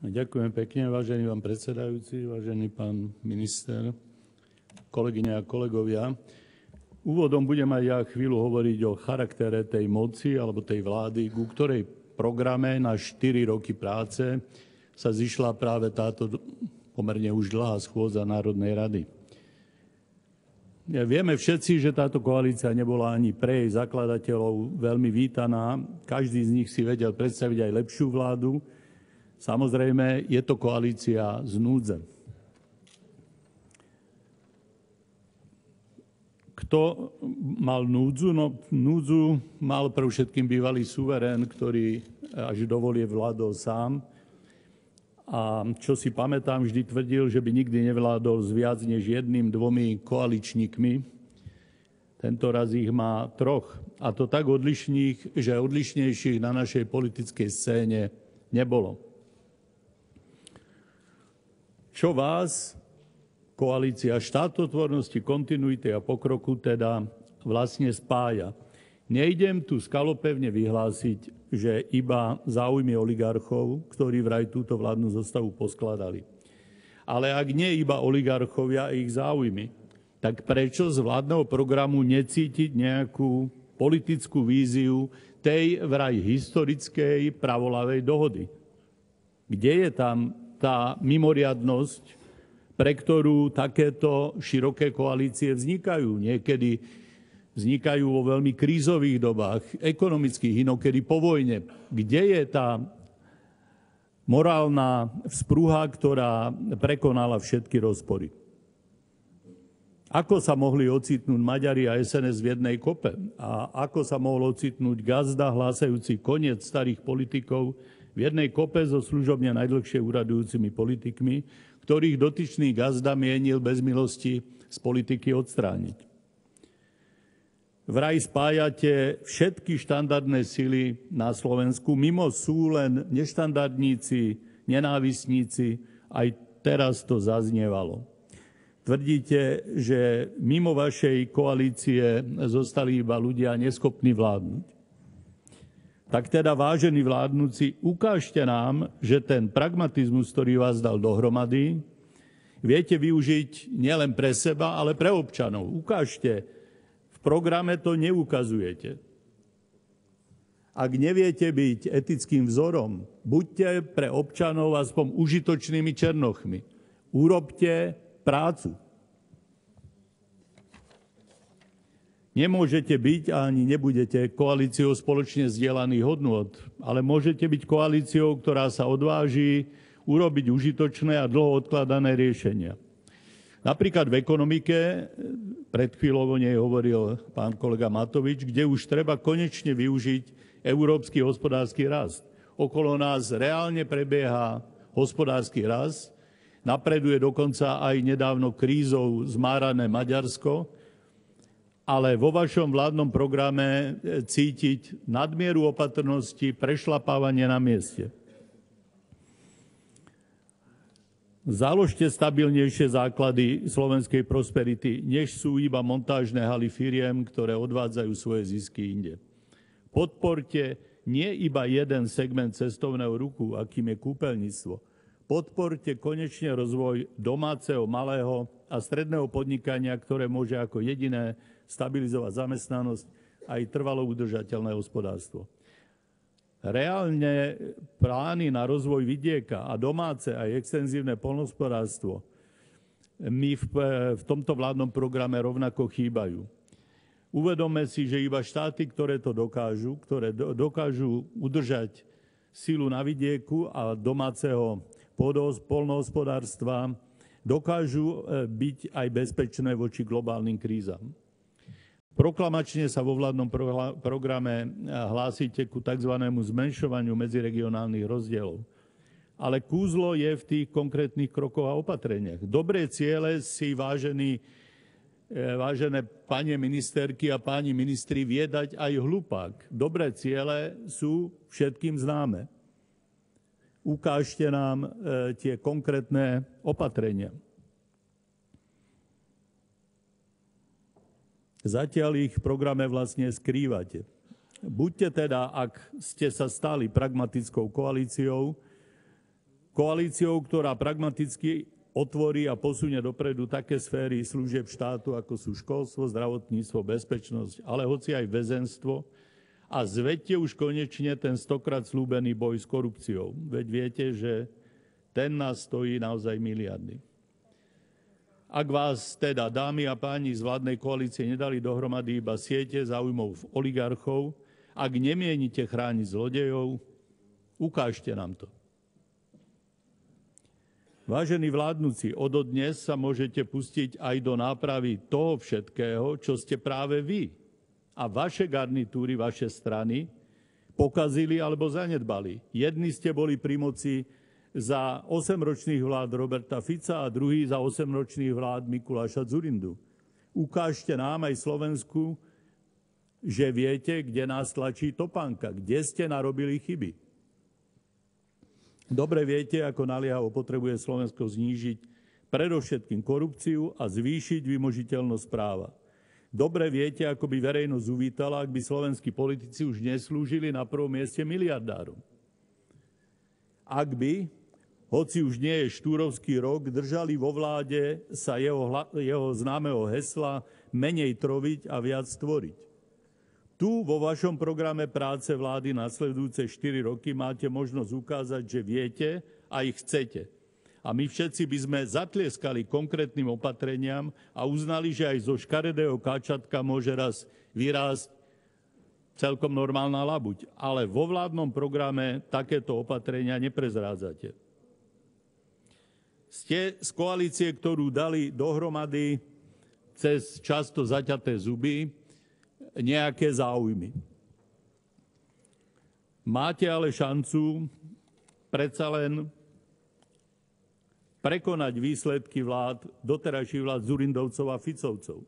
Ďakujem pekne, vážený pán predsedajúci, vážený pán minister, kolegyne a kolegovia. Úvodom budem aj ja chvíľu hovoriť o charaktere tej moci alebo tej vlády, ku ktorej programe na 4 roky práce sa zišla práve táto pomerne už dlhá schôdza Národnej rady. Vieme všetci, že táto koalícia nebola ani pre jej zakladateľov veľmi vítaná. Každý z nich si vedel predstaviť aj lepšiu vládu. Samozrejme, je to koalícia z núdze. Kto mal núdzu? No, núdzu mal pre všetkým bývalý suverén, ktorý až do volieb vládol sám. A čo si pamätám, vždy tvrdil, že by nikdy nevládol s viac než 1-2 koaličníkmi. Tento raz ich má 3. A to tak odlišných, že odlišnejších na našej politickej scéne nebolo. Čo vás, koalícia štátotvornosti, kontinuity a pokroku, teda vlastne spája? Nejdem tu skalopevne vyhlásiť, že iba záujmy oligarchov, ktorí vraj túto vládnu zostavu poskladali. Ale ak nie iba oligarchovia a ich záujmy, tak prečo z vládneho programu necítiť nejakú politickú víziu tej vraj historickej pravoľavej dohody? Kde je tam tá mimoriadnosť, pre ktorú takéto široké koalície vznikajú? Niekedy vznikajú vo veľmi krízových dobách, ekonomických, inokedy po vojne. Kde je tá morálna vzpruha, ktorá prekonala všetky rozpory? Ako sa mohli ocitnúť Maďari a SNS v jednej kope? A ako sa mohol ocitnúť gazda hlásajúci koniec starých politikov v jednej kope so služobne najdlhšie úradujúcimi politikmi, ktorých dotyčný gazda mienil bez milosti z politiky odstrániť? Vraj spájate všetky štandardné sily na Slovensku. Mimo sú len neštandardníci, nenávistníci. Aj teraz to zaznievalo. Tvrdíte, že mimo vašej koalície zostali iba ľudia neschopní vládnuť. Tak teda, vážení vládnuci, ukážte nám, že ten pragmatizmus, ktorý vás dal dohromady, viete využiť nielen pre seba, ale pre občanov. Ukážte. V programe to neukazujete. Ak neviete byť etickým vzorom, buďte pre občanov aspoň užitočnými černochmi. Urobte prácu. Nemôžete byť a ani nebudete koalíciou spoločne zdieľaných hodnôt, ale môžete byť koalíciou, ktorá sa odváži urobiť užitočné a dlho odkladané riešenia. Napríklad v ekonomike, pred chvíľou o nej hovoril pán kolega Matovič, kde už treba konečne využiť európsky hospodársky rast. Okolo nás reálne prebieha hospodársky rast, napreduje dokonca aj nedávno krízou zmárané Maďarsko, ale vo vašom vládnom programe cítiť nadmieru opatrnosti, prešlapávanie na mieste. Založte stabilnejšie základy slovenskej prosperity, než sú iba montážne haly firiem, ktoré odvádzajú svoje zisky inde. Podporte nie iba jeden segment cestovného ruchu, akým je kúpeľníctvo. Podporte konečne rozvoj domáceho, malého a stredného podnikania, ktoré môže ako jediné stabilizovať zamestnanosť a aj trvalo udržateľné hospodárstvo. Reálne plány na rozvoj vidieka a domáce aj extenzívne poľnohospodárstvo mi v tomto vládnom programe rovnako chýbajú. Uvedomme si, že iba štáty, ktoré dokážu udržať silu na vidieku a domáceho poľnohospodárstva, dokážu byť aj bezpečné voči globálnym krízam. Proklamačne sa vo vládnom programe hlásite ku tzv. Zmenšovaniu medziregionálnych rozdielov. Ale kúzlo je v tých konkrétnych krokoch a opatreniach. Dobré ciele si, vážené pani ministerky a páni ministri, vie dať aj hlupák. Dobré ciele sú všetkým známe. Ukážte nám tie konkrétne opatrenia. Zatiaľ ich v programe vlastne skrývate. Buďte teda, ak ste sa stali pragmatickou koalíciou, koalíciou, ktorá pragmaticky otvorí a posunie dopredu také sféry služieb štátu, ako sú školstvo, zdravotníctvo, bezpečnosť, ale hoci aj väzenstvo. A zvedte už konečne ten stokrát slúbený boj s korupciou. Veď viete, že ten nás stojí naozaj miliardy. Ak vás teda, dámy a páni z vládnej koalície, nedali dohromady iba siete záujmov oligarchov, ak nemienite chrániť zlodejov, ukážte nám to. Vážení vládnuci, ododnes sa môžete pustiť aj do nápravy toho všetkého, čo ste práve vy a vaše garnitúry, vaše strany pokazili alebo zanedbali. Jedni ste boli pri moci za 8-ročných vlád Roberta Fica a druhý za 8-ročných vlád Mikuláša Dzurindu. Ukážte nám aj Slovensku, že viete, kde nás tlačí topánka, kde ste narobili chyby. Dobre viete, ako naliehavo potrebuje Slovensko znížiť predovšetkým korupciu a zvýšiť vymožiteľnosť práva. Dobre viete, ako by verejnosť uvítala, ak by slovenskí politici už neslúžili na prvom mieste miliardárom. Ak by, hoci už nie je štúrovský rok, držali vo vláde sa jeho známeho hesla menej troviť a viac tvoriť. Tu vo vašom programe práce vlády nasledujúce 4 roky máte možnosť ukázať, že viete a ich chcete. A my všetci by sme zatlieskali konkrétnym opatreniam a uznali, že aj zo škaredého káčatka môže raz vyrásť celkom normálna labuť. Ale vo vládnom programe takéto opatrenia neprezrádzate. Ste z koalície, ktorú dali dohromady cez často zaťaté zuby nejaké záujmy. Máte ale šancu predsa len prekonať výsledky vlád, doterajších vlád Dzurindovcov a Ficovcov.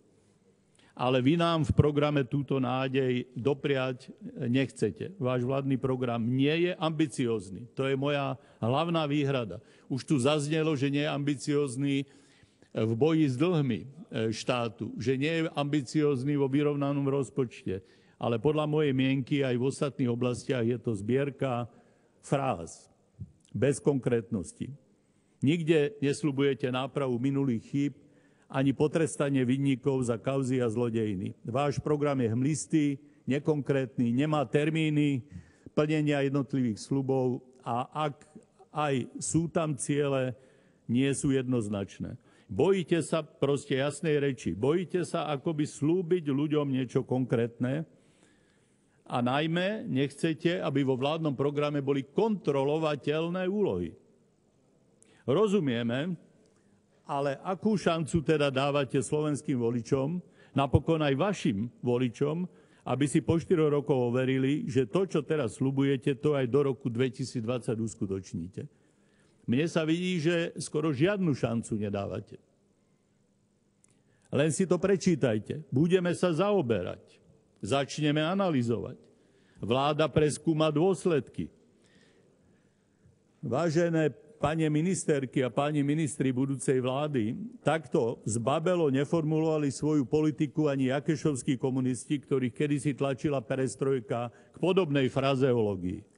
Ale vy nám v programe túto nádej dopriať nechcete. Váš vládny program nie je ambiciózny. To je moja hlavná výhrada. Už tu zaznelo, že nie je ambiciózny v boji s dlhmi štátu, že nie je ambiciózny vo vyrovnanom rozpočte. Ale podľa mojej mienky aj v ostatných oblastiach je to zbierka fráz, bez konkrétnosti. Nikde nesľubujete nápravu minulých chýb, ani potrestanie vinníkov za kauzy a zlodejiny. Váš program je hmlistý, nekonkrétny, nemá termíny plnenia jednotlivých sľubov a ak aj sú tam ciele, nie sú jednoznačné. Bojíte sa proste jasnej reči. Bojíte sa akoby slúbiť ľuďom niečo konkrétne a najmä nechcete, aby vo vládnom programe boli kontrolovateľné úlohy. Rozumieme, ale akú šancu teda dávate slovenským voličom, napokon aj vašim voličom, aby si po 4 rokoch overili, že to, čo teraz sľubujete, to aj do roku 2020 uskutočníte. Mne sa vidí, že skoro žiadnu šancu nedávate. Len si to prečítajte. Budeme sa zaoberať. Začneme analyzovať. Vláda preskúma dôsledky. Vážené pani ministerky a páni ministri budúcej vlády, takto zbabelo neformulovali svoju politiku ani jakešovskí komunisti, ktorých kedysi tlačila perestrojka k podobnej frazeológii.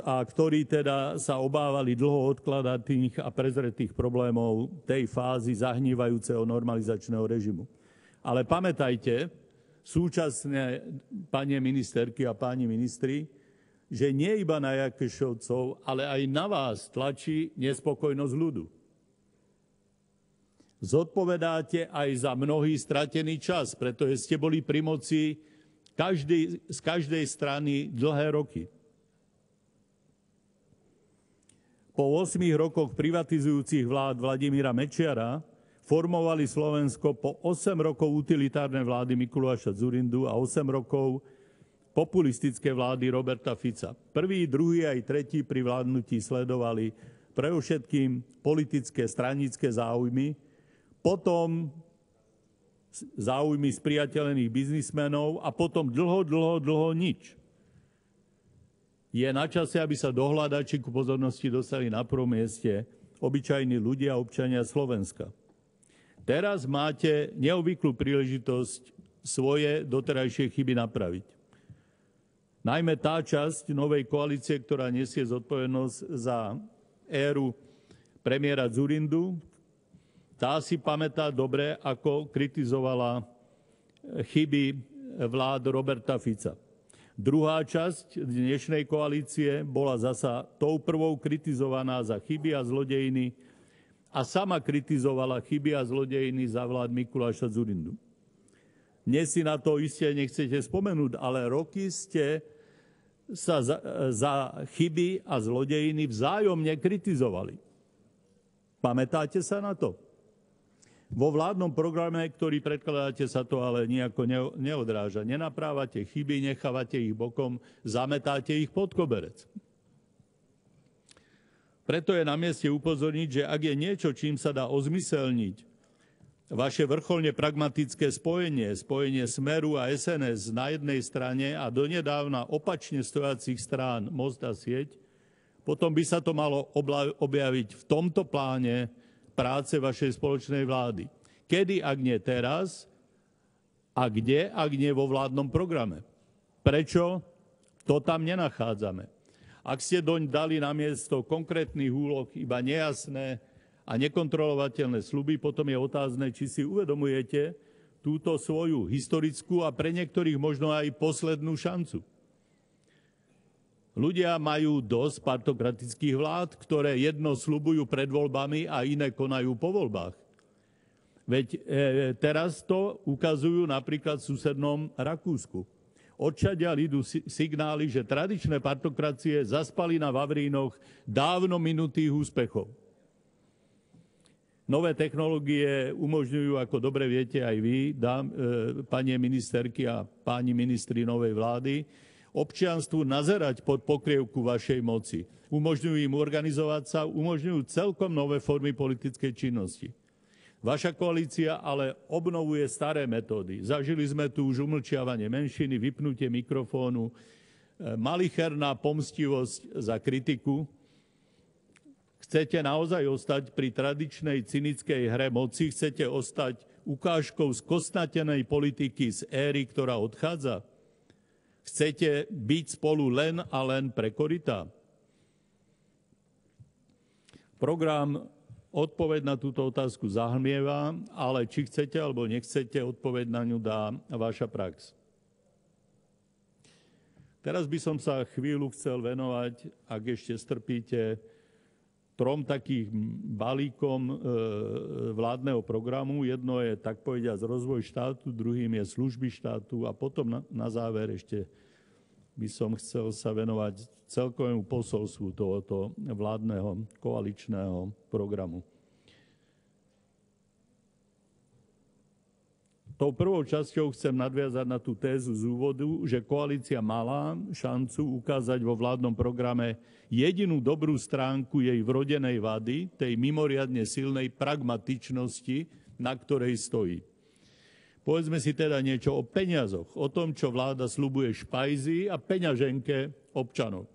A ktorí teda sa obávali dlho odkladatých a prezretých problémov tej fázy zahnívajúceho normalizačného režimu. Ale pamätajte, súčasné pani ministerky a páni ministri, že nie iba na Jakešovcov, ale aj na vás tlačí nespokojnosť ľudu. Zodpovedáte aj za mnohý stratený čas, pretože ste boli pri moci z každej strany dlhé roky. Po 8 rokoch privatizujúcich vlád Vladimíra Mečiara formovali Slovensko po 8 rokov utilitárne vlády Mikuláša Dzurindu a 8 rokov populistické vlády Roberta Fica. Prvý, druhý aj tretí pri vládnutí sledovali predovšetkým politické stranické záujmy, potom záujmy spriateľených biznismenov a potom dlho nič. Je na čase, aby sa do hľadačiku pozornosti dostali na prvom mieste obyčajní ľudia a občania Slovenska. Teraz máte neobvyklú príležitosť svoje doterajšie chyby napraviť. Najmä tá časť novej koalície, ktorá nesie zodpovednosť za éru premiéra Dzurindu, tá si pamätá dobre, ako kritizovala chyby vlád Roberta Fica. Druhá časť dnešnej koalície bola zasa tou prvou kritizovaná za chyby a zlodejiny a sama kritizovala chyby a zlodejiny za vlád Mikuláša Dzurindu. Dnes si na to iste nechcete spomenúť, ale roky ste sa za chyby a zlodejiny vzájomne kritizovali. Pamätáte sa na to? Vo vládnom programe, ktorý predkladáte, sa to ale nejako neodráža. Nenaprávate chyby, nechávate ich bokom, zametáte ich pod koberec. Preto je na mieste upozorniť, že ak je niečo, čím sa dá ozmyselniť vaše vrcholne pragmatické spojenie Smeru a SNS na jednej strane a donedávna opačne stojacich strán Most a Sieť, potom by sa to malo objaviť v tomto pláne práce vašej spoločnej vlády. Kedy, ak nie teraz, a kde, ak nie vo vládnom programe? Prečo? To tam nenachádzame. Ak ste doň dali namiesto konkrétnych úloh iba nejasné a nekontrolovateľné sľuby, potom je otázne, či si uvedomujete túto svoju historickú a pre niektorých možno aj poslednú šancu. Ľudia majú dosť partokratických vlád, ktoré jedno sľubujú pred voľbami a iné konajú po voľbách. Veď teraz to ukazujú napríklad v susednom Rakúsku. Odčadiaľ idú signály, že tradičné partokracie zaspali na vavrínoch dávno minutých úspechov. Nové technológie umožňujú, ako dobre viete aj vy, pani ministerky a páni ministri novej vlády, občianstvu nazerať pod pokrievku vašej moci. Umožňujú im organizovať sa, umožňujú celkom nové formy politickej činnosti. Vaša koalícia ale obnovuje staré metódy. Zažili sme tu už umlčiavanie menšiny, vypnutie mikrofónu, malicherná pomstivosť za kritiku. Chcete naozaj ostať pri tradičnej cynickej hre moci? Chcete ostať ukážkou skostnatenej politiky z éry, ktorá odchádza? Chcete byť spolu len a len pre korytá? Program odpoveď na túto otázku zahmlieva, ale či chcete alebo nechcete, odpoveď na ňu dá vaša prax. Teraz by som sa chvíľu chcel venovať, ak ešte strpíte, trom takých balíkom vládneho programu. Jedno je, tak povediať, rozvoj štátu, druhým je služby štátu a potom na záver ešte by som chcel sa venovať celkovému posolstvu tohoto vládneho koaličného programu. Tou prvou časťou chcem nadviazať na tú tézu z úvodu, že koalícia mala šancu ukázať vo vládnom programe jedinú dobrú stránku jej vrodenej vady, tej mimoriadne silnej pragmatičnosti, na ktorej stojí. Povedzme si teda niečo o peniazoch, o tom, čo vláda sľubuje špajzi a peňaženke občanov.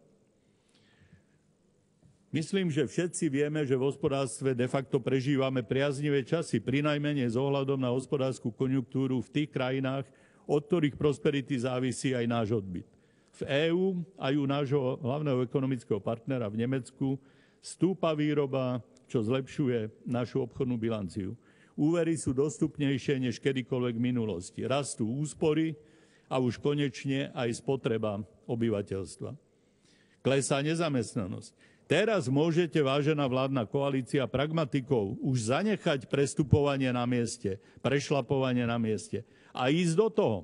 Myslím, že všetci vieme, že v hospodárstve de facto prežívame priaznivé časy, prinajmenej s ohľadom na hospodársku konjunktúru v tých krajinách, od ktorých prosperity závisí aj náš odbyt. V EÚ aj u nášho hlavného ekonomického partnera v Nemecku stúpa výroba, čo zlepšuje našu obchodnú bilanciu. Úvery sú dostupnejšie než kedykoľvek v minulosti. Rastú úspory a už konečne aj spotreba obyvateľstva. Klesá nezamestnanosť. Teraz môžete, vážená vládna koalícia pragmatikov, už zanechať prestupovanie na mieste, prešlapovanie na mieste a ísť do toho.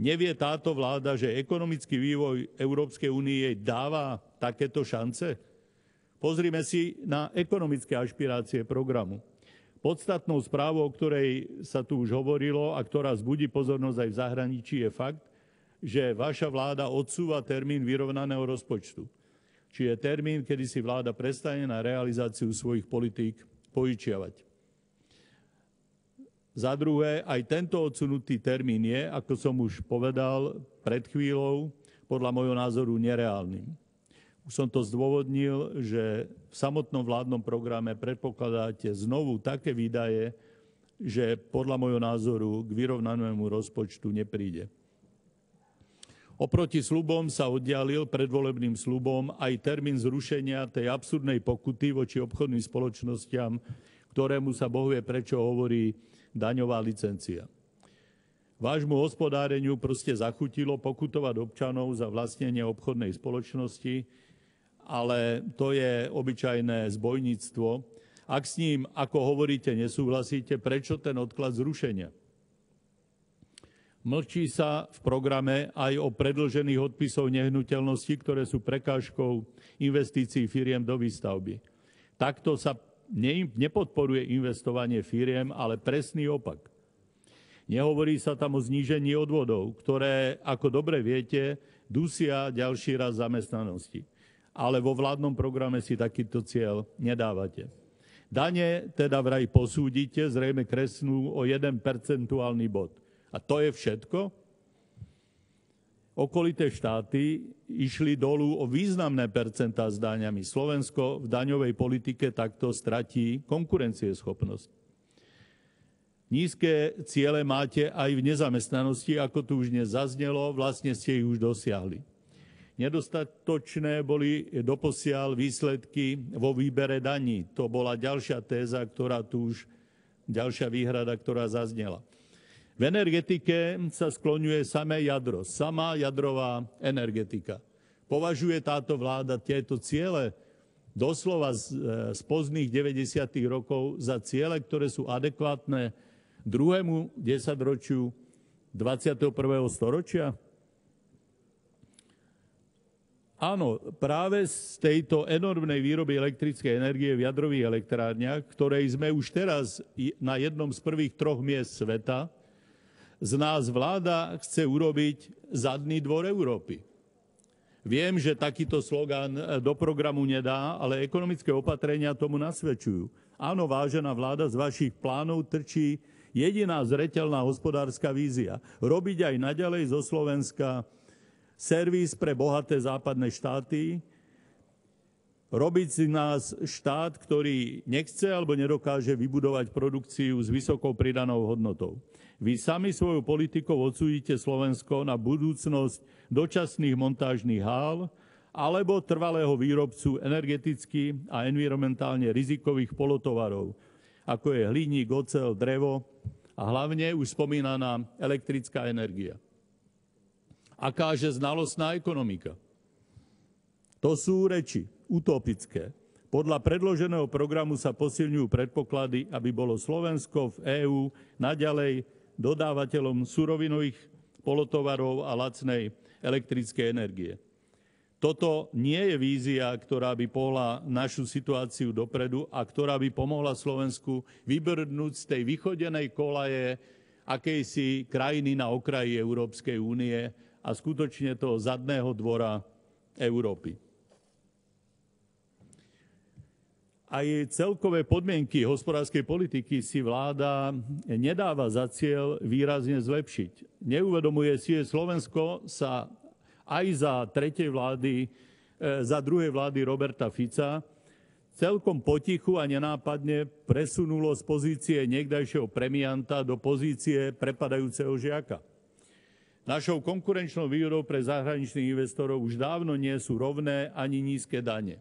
Nevie táto vláda, že ekonomický vývoj Európskej únie jej dáva takéto šance? Pozrime si na ekonomické ašpirácie programu. Podstatnou správou, o ktorej sa tu už hovorilo a ktorá zbudí pozornosť aj v zahraničí, je fakt, že vaša vláda odsúva termín vyrovnaného rozpočtu. Či je termín, kedy si vláda prestane na realizáciu svojich politík požičiavať. Za druhé, aj tento odsunutý termín je, ako som už povedal pred chvíľou, podľa môjho názoru nereálnym. Už som to zdôvodnil, že v samotnom vládnom programe predpokladáte znovu také výdaje, že podľa môjho názoru k vyrovnanému rozpočtu nepríde. Oproti sľubom sa oddialil predvolebným sľubom aj termín zrušenia tej absurdnej pokuty voči obchodným spoločnostiam, ktorému sa Boh vie prečo hovorí daňová licencia. Vášmu hospodáreniu proste zachutilo pokutovať občanov za vlastnenie obchodnej spoločnosti, ale to je obyčajné zbojníctvo. Ak s ním, ako hovoríte, nesúhlasíte, prečo ten odklad zrušenia? Mlčí sa v programe aj o predĺžených odpisoch nehnuteľností, ktoré sú prekážkou investícií firiem do výstavby. Takto sa nepodporuje investovanie firiem, ale presný opak. Nehovorí sa tam o znížení odvodov, ktoré, ako dobre viete, dusia ďalší rast zamestnanosti. Ale vo vládnom programe si takýto cieľ nedávate. Dane teda vraj posúdite, zrejme kresnú o 1 percentuálny bod. A to je všetko? Okolité štáty išli dolu o významné percentá s daňami. Slovensko v daňovej politike takto stratí konkurencieschopnosť. Nízke ciele máte aj v nezamestnanosti, ako tu už dnes zaznelo, vlastne ste ich už dosiahli. Nedostatočné boli doposiaľ výsledky vo výbere daní. To bola ďalšia téza, ďalšia výhrada, ktorá zaznela. V energetike sa skloňuje samé jadro, sama jadrová energetika. Považuje táto vláda tieto ciele doslova z pozdných 90. rokov za ciele, ktoré sú adekvátne druhému desaťročiu 21. storočia? Áno, práve z tejto enormnej výroby elektrickej energie v jadrových elektrárniach, ktorej sme už teraz na jednom z prvých 3 miest sveta, z nás vláda chce urobiť zadný dvor Európy. Viem, že takýto slogán do programu nedá, ale ekonomické opatrenia tomu nasvedčujú. Áno, vážená vláda, z vašich plánov trčí jediná zreteľná hospodárska vízia. Robiť aj naďalej zo Slovenska servis pre bohaté západné štáty, robiť z nás štát, ktorý nechce alebo nedokáže vybudovať produkciu s vysokou pridanou hodnotou. Vy sami svojou politikou odsúdite Slovensko na budúcnosť dočasných montážnych hál alebo trvalého výrobcu energeticky a environmentálne rizikových polotovarov, ako je hliník, oceľ, drevo a hlavne už spomínaná elektrická energia. Akáže znalostná ekonomika? To sú reči utopické. Podľa predloženého programu sa posilňujú predpoklady, aby bolo Slovensko v EÚ naďalej dodávateľom surovinových polotovarov a lacnej elektrickej energie. Toto nie je vízia, ktorá by pohla našu situáciu dopredu a ktorá by pomohla Slovensku vybrnúť z tej vychodenej kolaje akejsi krajiny na okraji Európskej únie a skutočne toho zadného dvora Európy. Aj celkové podmienky hospodárskej politiky si vláda nedáva za cieľ výrazne zlepšiť. Neuvedomuje si, že Slovensko sa aj za druhej vlády Roberta Fica celkom potichu a nenápadne presunulo z pozície niekdajšieho premianta do pozície prepadajúceho žiaka. Našou konkurenčnou výhodou pre zahraničných investorov už dávno nie sú rovné ani nízke dane.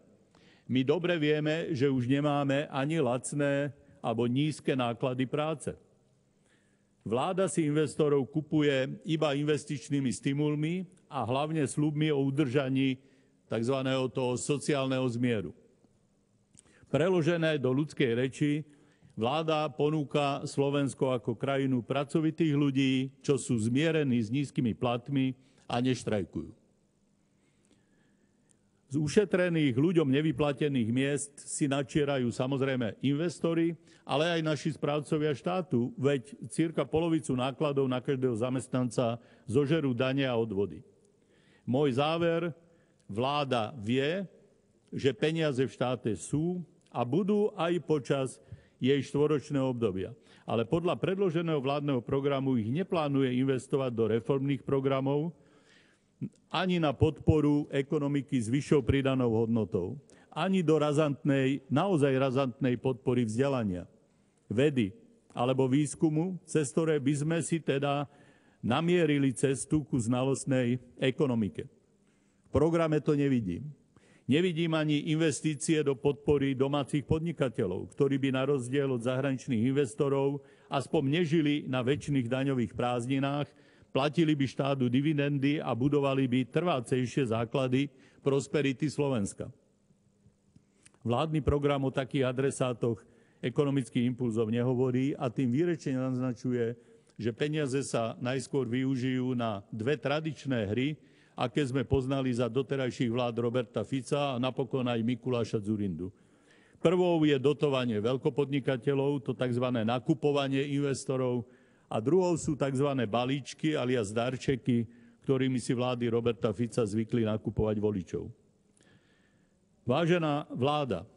My dobre vieme, že už nemáme ani lacné alebo nízke náklady práce. Vláda si investorov kupuje iba investičnými stimulmi a hlavne sľubmi o udržaní tzv. Toho sociálneho zmieru. Preložené do ľudskej reči, vláda ponúka Slovensko ako krajinu pracovitých ľudí, čo sú zmierení s nízkymi platmi a neštrajkujú. Z ušetrených ľuďom nevyplatených miest si načierajú samozrejme investori, ale aj naši správcovia štátu, veď cirka polovicu nákladov na každého zamestnanca zožerú dane a odvody. Môj záver, vláda vie, že peniaze v štáte sú a budú aj počas jej štvoročného obdobia. Ale podľa predloženého vládneho programu ich neplánuje investovať do reformných programov, ani na podporu ekonomiky s vyššou pridanou hodnotou, ani do naozaj razantnej podpory vzdelania, vedy alebo výskumu, cez ktoré by sme si teda namierili cestu ku znalostnej ekonomike. V programe to nevidím. Nevidím ani investície do podpory domácich podnikateľov, ktorí by na rozdiel od zahraničných investorov aspoň nežili na večných daňových prázdninách, platili by štátu dividendy a budovali by trvácejšie základy prosperity Slovenska. Vládny program o takých adresátoch ekonomických impulzov nehovorí a tým výrečne naznačuje, že peniaze sa najskôr využijú na dve tradičné hry, aké sme poznali za doterajších vlád Roberta Fica a napokon aj Mikuláša Dzurindu. Prvou je dotovanie veľkopodnikateľov, to tzv. Nakupovanie investorov, a druhou sú tzv. Balíčky alias darčeky, ktorými si vlády Roberta Fica zvykli nakupovať voličov. Vážená vláda,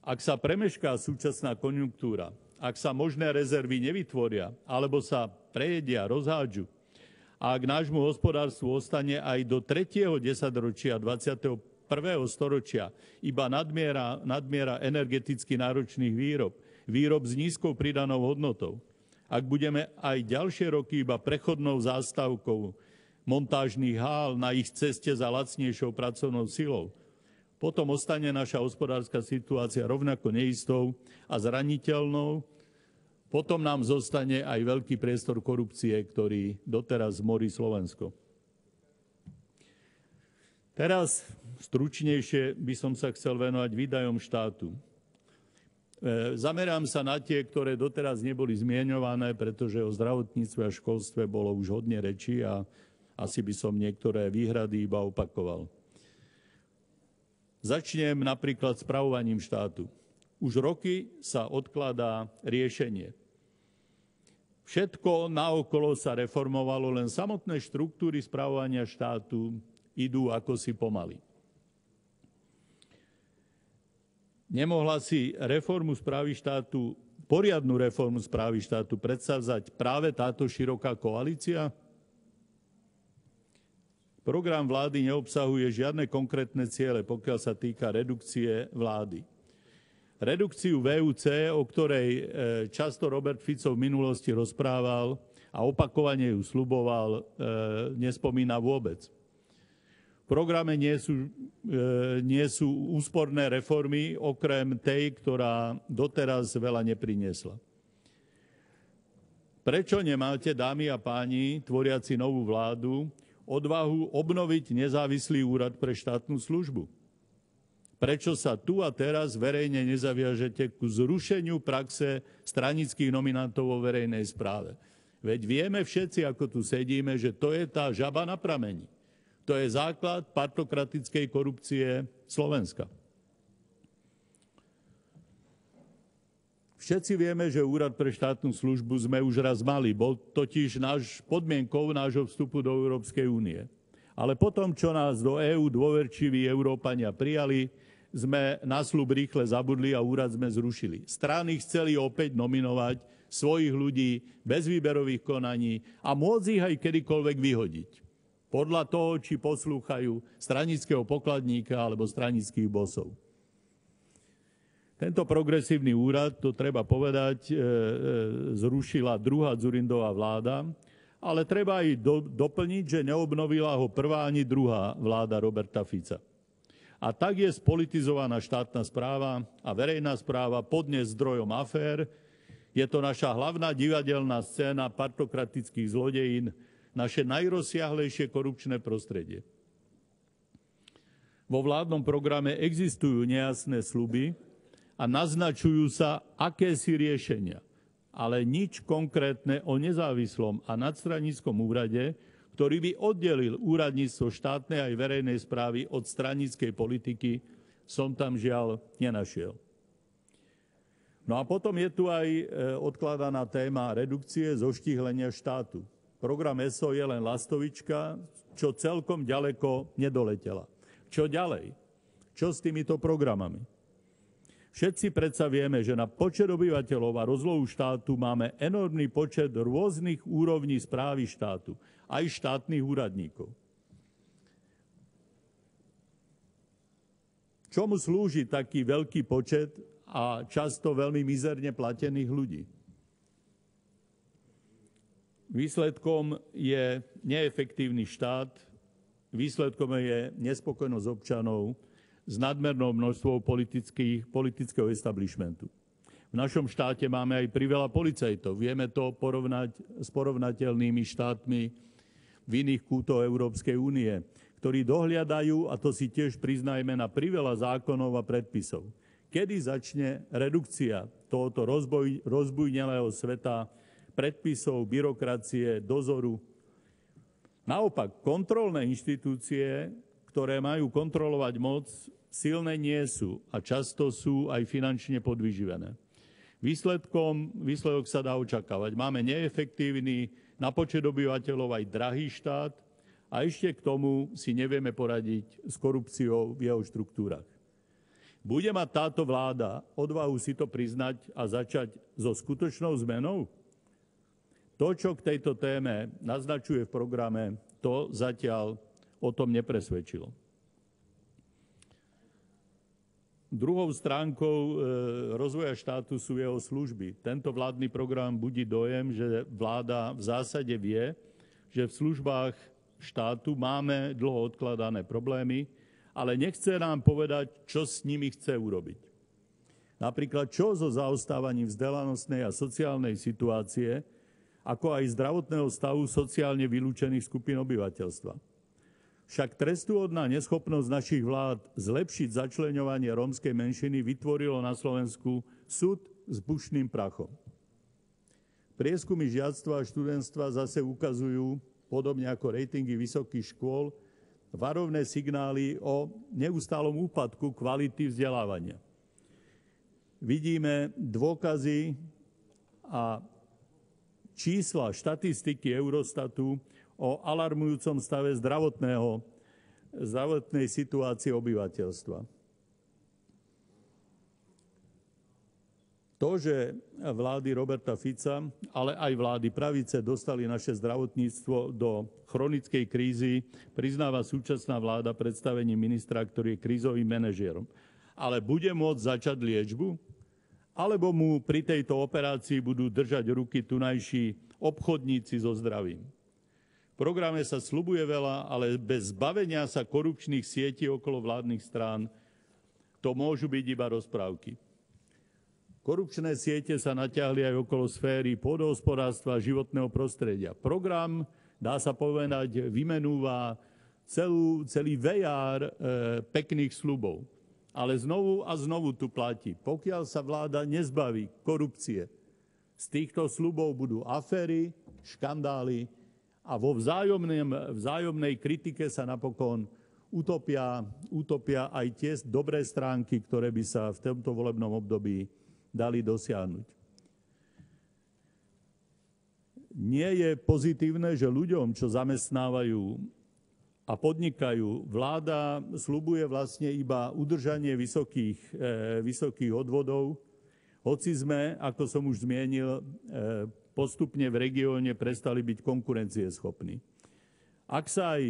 ak sa premešká súčasná konjunktúra, ak sa možné rezervy nevytvoria alebo sa prejedia, rozhádžu, a ak nášmu hospodárstvu ostane aj do 3. desaťročia 21. storočia iba nadmiera energeticky náročných výrob s nízkou pridanou hodnotou, ak budeme aj ďalšie roky iba prechodnou zástavkou montážnych hál na ich ceste za lacnejšou pracovnou silou, potom ostane naša hospodárska situácia rovnako neistou a zraniteľnou. Potom nám zostane aj veľký priestor korupcie, ktorý doteraz morí Slovensko. Teraz stručnejšie by som sa chcel venovať výdajom štátu. Zamerám sa na tie, ktoré doteraz neboli zmieňované, pretože o zdravotníctve a školstve bolo už hodne rečí a asi by som niektoré výhrady iba opakoval. Začnem napríklad spravovaním štátu. Už roky sa odkladá riešenie. Všetko naokolo sa reformovalo, len samotné štruktúry spravovania štátu idú akosi pomaly. Nemohla si poriadnu reformu správy štátu predsavzať práve táto široká koalícia? Program vlády neobsahuje žiadne konkrétne ciele, pokiaľ sa týka redukcie vlády. Redukciu VUC, o ktorej často Robert Fico v minulosti rozprával a opakovane ju sľuboval, nespomína vôbec. V programe nie sú úsporné reformy, okrem tej, ktorá doteraz veľa nepriniesla. Prečo nemáte, dámy a páni, tvoriaci novú vládu, odvahu obnoviť nezávislý úrad pre štátnu službu? Prečo sa tu a teraz verejne nezaviažete ku zrušeniu praxe stranických nominantov vo verejnej správe? Veď vieme všetci, ako tu sedíme, že to je tá žaba na prameni. To je základ partokratickej korupcie Slovenska. Všetci vieme, že Úrad pre štátnu službu sme už raz mali. Bol totiž podmienkou nášho vstupu do Európskej únie. Ale potom, čo nás do EÚ dôverčiví Európania prijali, sme na sľub rýchle zabudli a úrad sme zrušili. Strany chceli opäť nominovať svojich ľudí bez výberových konaní a môcť ich aj kedykoľvek vyhodiť. Podľa toho, či poslúchajú stranického pokladníka alebo stranických bosov. Tento progresívny úrad, to treba povedať, zrušila druhá Dzurindová vláda, ale treba aj doplniť, že neobnovila ho prvá ani druhá vláda Roberta Fica. A tak je spolitizovaná štátna správa a verejná správa podnes zdrojom afér. Je to naša hlavná divadelná scéna partokratických zlodejín, naše najrozsiahlejšie korupčné prostredie. Vo vládnom programe existujú nejasné sľuby a naznačujú sa akési riešenia, ale nič konkrétne o nezávislom a nadstranickom úrade, ktorý by oddelil úradníctvo štátnej aj verejnej správy od stranickej politiky, som tam žiaľ nenašiel. No a potom je tu aj odkladaná téma redukcie zoštíhlenia štátu. Program ESO je len lastovička, čo celkom ďaleko nedoletela. Čo ďalej? Čo s týmito programami? Všetci predsa vieme, že na počet obyvateľov a rozlohu štátu máme enormný počet rôznych úrovní správy štátu, aj štátnych úradníkov. Čomu slúži taký veľký počet a často veľmi mizerne platených ľudí? Výsledkom je neefektívny štát, výsledkom je nespokojnosť občanov s nadmernou množstvou politického establishmentu. V našom štáte máme aj priveľa policajtov. Vieme to porovnať s porovnateľnými štátmi v iných kútoch Európskej únie, ktorí dohliadajú, a to si tiež priznajme, na priveľa zákonov a predpisov. Kedy začne redukcia tohoto rozbujnelého sveta predpisov, byrokracie, dozoru? Naopak, kontrolné inštitúcie, ktoré majú kontrolovať moc, silné nie sú a často sú aj finančne podvyživené. Výsledok sa dá očakávať. Máme neefektívny, na počet obyvateľov aj drahý štát a ešte k tomu si nevieme poradiť s korupciou v jeho štruktúrach. Bude mať táto vláda odvahu si to priznať a začať so skutočnou zmenou? To, čo k tejto téme naznačuje v programe, to zatiaľ o tom nepresvedčilo. Druhou stránkou rozvoja štátu sú jeho služby. Tento vládny program budí dojem, že vláda v zásade vie, že v službách štátu máme dlho odkladané problémy, ale nechce nám povedať, čo s nimi chce urobiť. Napríklad, čo so zaostávaním vzdelanostnej a sociálnej situácie, ako aj zdravotného stavu sociálne vylúčených skupín obyvateľstva. Však trestúhodná neschopnosť našich vlád zlepšiť začleňovanie rómskej menšiny vytvorilo na Slovensku súd s bušným prachom. Prieskumy žiactva a študentstva zase ukazujú, podobne ako ratingy vysokých škôl, varovné signály o neustálom úpadku kvality vzdelávania. Vidíme dôkazy a čísla, štatistiky Eurostatu o alarmujúcom stave zdravotnej situácie obyvateľstva. To, že vlády Roberta Fica, ale aj vlády pravice dostali naše zdravotníctvo do chronickej krízy, priznáva súčasná vláda predstavením ministra, ktorý je krízovým manažérom. Ale bude môcť začať liečbu? Alebo mu pri tejto operácii budú držať ruky tunajší obchodníci so zdravím? V programe sa sľubuje veľa, ale bez zbavenia sa korupčných sietí okolo vládnych strán to môžu byť iba rozprávky. Korupčné siete sa natiahli aj okolo sféry pôdohospodárstva a životného prostredia. Program, dá sa povedať, vymenúva celý vejár pekných sľubov. Ale znovu a znovu tu platí. Pokiaľ sa vláda nezbaví korupcie, z týchto sľubov budú aféry, škandály, a vo vzájomnej kritike sa napokon utopia aj tie dobré stránky, ktoré by sa v tomto volebnom období dali dosiahnuť. Nie je pozitívne, že ľuďom, čo zamestnávajú a podnikajú, vláda sľubuje vlastne iba udržanie vysokých odvodov, hoci sme, ako som už zmienil, postupne v regióne prestali byť konkurencieschopní. Ak sa aj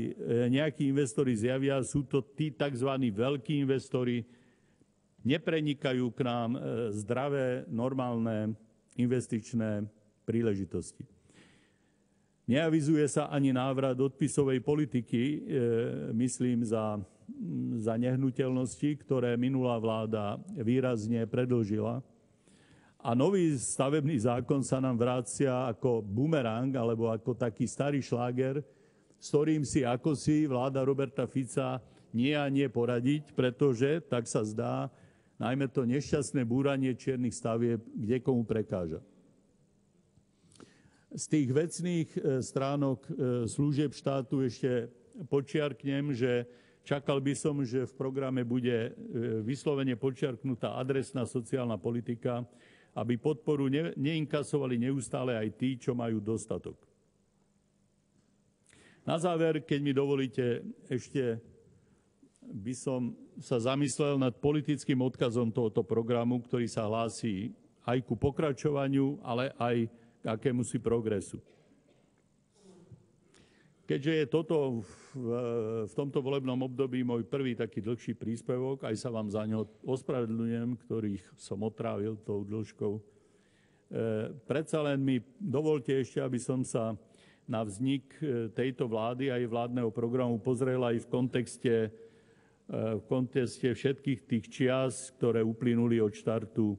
nejakí investori zjavia, sú to tí tzv. Veľkí investori, neprenikajú k nám zdravé, normálne investičné príležitosti. Neavizuje sa ani návrat odpisovej politiky, myslím za nehnuteľnosti, ktoré minulá vláda výrazne predĺžila. A nový stavebný zákon sa nám vracia ako bumerang, alebo ako taký starý šláger, s ktorým si akosi vláda Roberta Fica nie a nie poradiť, pretože, tak sa zdá, najmä to nešťastné búranie čiernych stavieb kdekomu prekáža. Z tých vecných stránok služieb štátu ešte počiarknem, že čakal by som, že v programe bude vyslovene počiarknutá adresná sociálna politika, aby podporu neinkasovali neustále aj tí, čo majú dostatok. Na záver, keď mi dovolíte, ešte by som sa zamyslel nad politickým odkazom tohoto programu, ktorý sa hlási aj ku pokračovaniu, ale aj k akémusi progresu. Keďže je toto v tomto volebnom období môj prvý taký dlhší príspevok, aj sa vám za ňo ospravedlňujem, ktorých som otrávil tou dĺžkou, predsa len mi dovolte ešte, aby som sa na vznik tejto vlády a jej vládneho programu pozrel aj v kontexte všetkých tých čias, ktoré uplynuli od štartu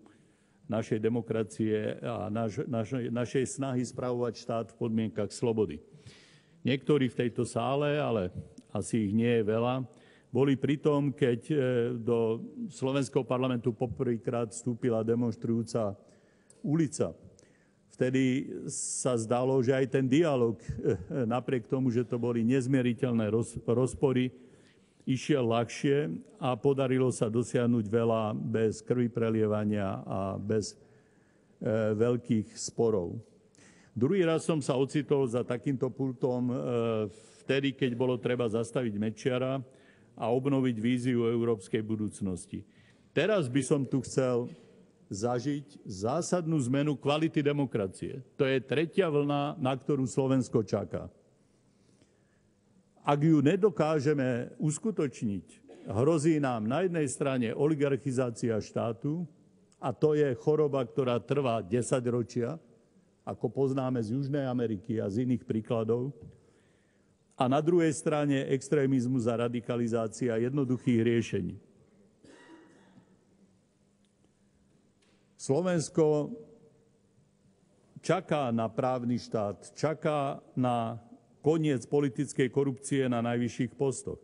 našej demokracie a našej snahy spravovať štát v podmienkach slobody. Niektorí v tejto sále, ale asi ich nie je veľa, boli pritom, keď do slovenského parlamentu poprvýkrát vstúpila demonstrujúca ulica. Vtedy sa zdalo, že aj ten dialog, napriek tomu, že to boli nezmieriteľné rozpory, išiel ľahšie a podarilo sa dosiahnuť veľa bez krvi prelievania a bez veľkých sporov. Druhý raz som sa ocitol za takýmto pultom vtedy, keď bolo treba zastaviť Mečiara a obnoviť víziu európskej budúcnosti. Teraz by som tu chcel zažiť zásadnú zmenu kvality demokracie. To je tretia vlna, na ktorú Slovensko čaká. Ak ju nedokážeme uskutočniť, hrozí nám na jednej strane oligarchizácia štátu, a to je choroba, ktorá trvá 10 ročia, ako poznáme z Južnej Ameriky a z iných príkladov, a na druhej strane extrémizmus a radikalizácia jednoduchých riešení. Slovensko čaká na právny štát, čaká na koniec politickej korupcie na najvyšších postoch.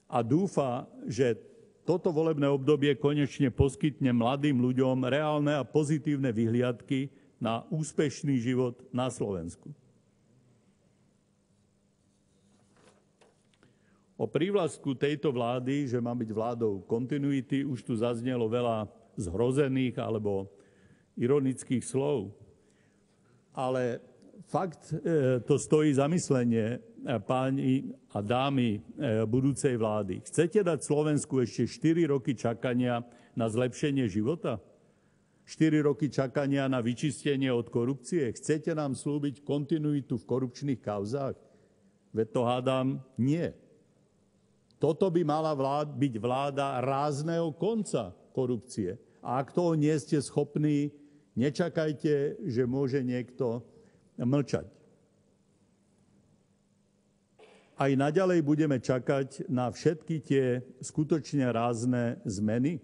A dúfa, že toto volebné obdobie konečne poskytne mladým ľuďom reálne a pozitívne vyhliadky na úspešný život na Slovensku. O prívlastku tejto vlády, že má byť vládou kontinuity, už tu zaznelo veľa zhrozených alebo ironických slov. Ale fakt to stojí za myslenie, páni a dámy budúcej vlády. Chcete dať Slovensku ešte 4 roky čakania na zlepšenie života? 4 roky čakania na vyčistenie od korupcie? Chcete nám slúbiť kontinuitu v korupčných kauzách? Veď to hádam, nie. Toto by mala byť vláda rázneho konca korupcie. A ak toho nie ste schopní, nečakajte, že môže niekto mlčať. Aj naďalej budeme čakať na všetky tie skutočne rázne zmeny.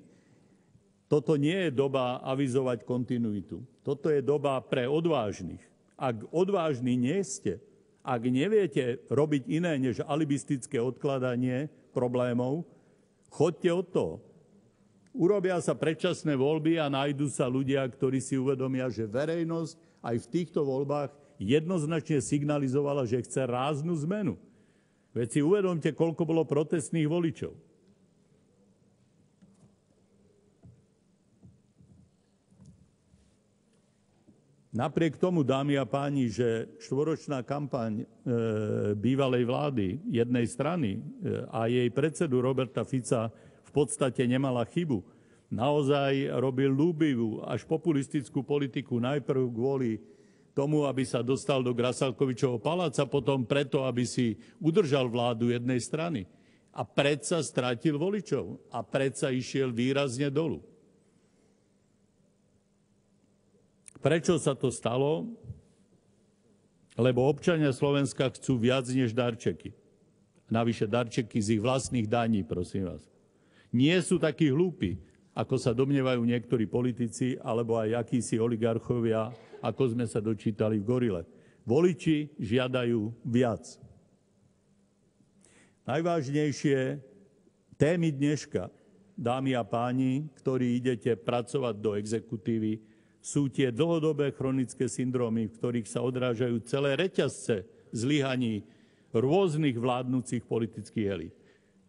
Toto nie je doba avizovať kontinuitu. Toto je doba pre odvážnych. Ak odvážni nie ste, ak neviete robiť iné než alibistické odkladanie problémov, choďte od toho. Urobia sa predčasné voľby a nájdú sa ľudia, ktorí si uvedomia, že verejnosť aj v týchto voľbách jednoznačne signalizovala, že chce ráznu zmenu. Veď si uvedomte, koľko bolo protestných voličov. Napriek tomu, dámy a páni, že štvoročná kampaň bývalej vlády jednej strany a jej predsedu Roberta Fica v podstate nemala chybu. Naozaj robil ľúbivú až populistickú politiku najprv kvôli tomu, aby sa dostal do Grasalkovičovho paláca, potom preto, aby si udržal vládu jednej strany. A predsa strátil voličov a predsa išiel výrazne dolu. Prečo sa to stalo? Lebo občania Slovenska chcú viac než darčeky. Navyše darčeky z ich vlastných daní, prosím vás. Nie sú takí hlúpi, ako sa domnievajú niektorí politici, alebo aj akísi oligarchovia, ako sme sa dočítali v Gorile. Voliči žiadajú viac. Najvážnejšie témy dneška, dámy a páni, ktorí idete pracovať do exekutívy, sú tie dlhodobé chronické syndrómy, v ktorých sa odrážajú celé reťazce zlyhaní rôznych vládnúcich politických elít.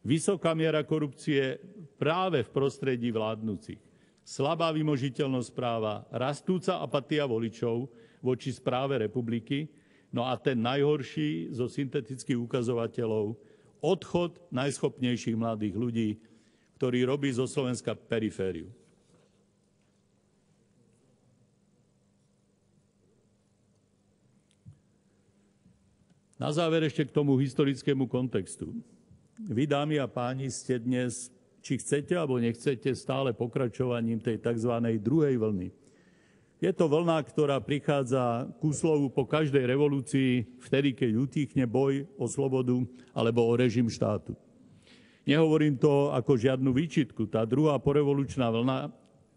Vysoká miera korupcie práve v prostredí vládnúcich. Slabá vymožiteľnosť práva, rastúca apatia voličov voči správe republiky, no a ten najhorší zo syntetických ukazovateľov, odchod najschopnejších mladých ľudí, ktorí robí zo Slovenska perifériu. Na záver ešte k tomu historickému kontextu. Vy, dámy a páni, ste dnes, či chcete alebo nechcete, stále pokračovaním tej tzv. Druhej vlny. Je to vlna, ktorá prichádza ku slovu po každej revolúcii, vtedy, keď utichne boj o slobodu alebo o režim štátu. Nehovorím to ako žiadnu výčitku. Tá druhá porevolučná vlna,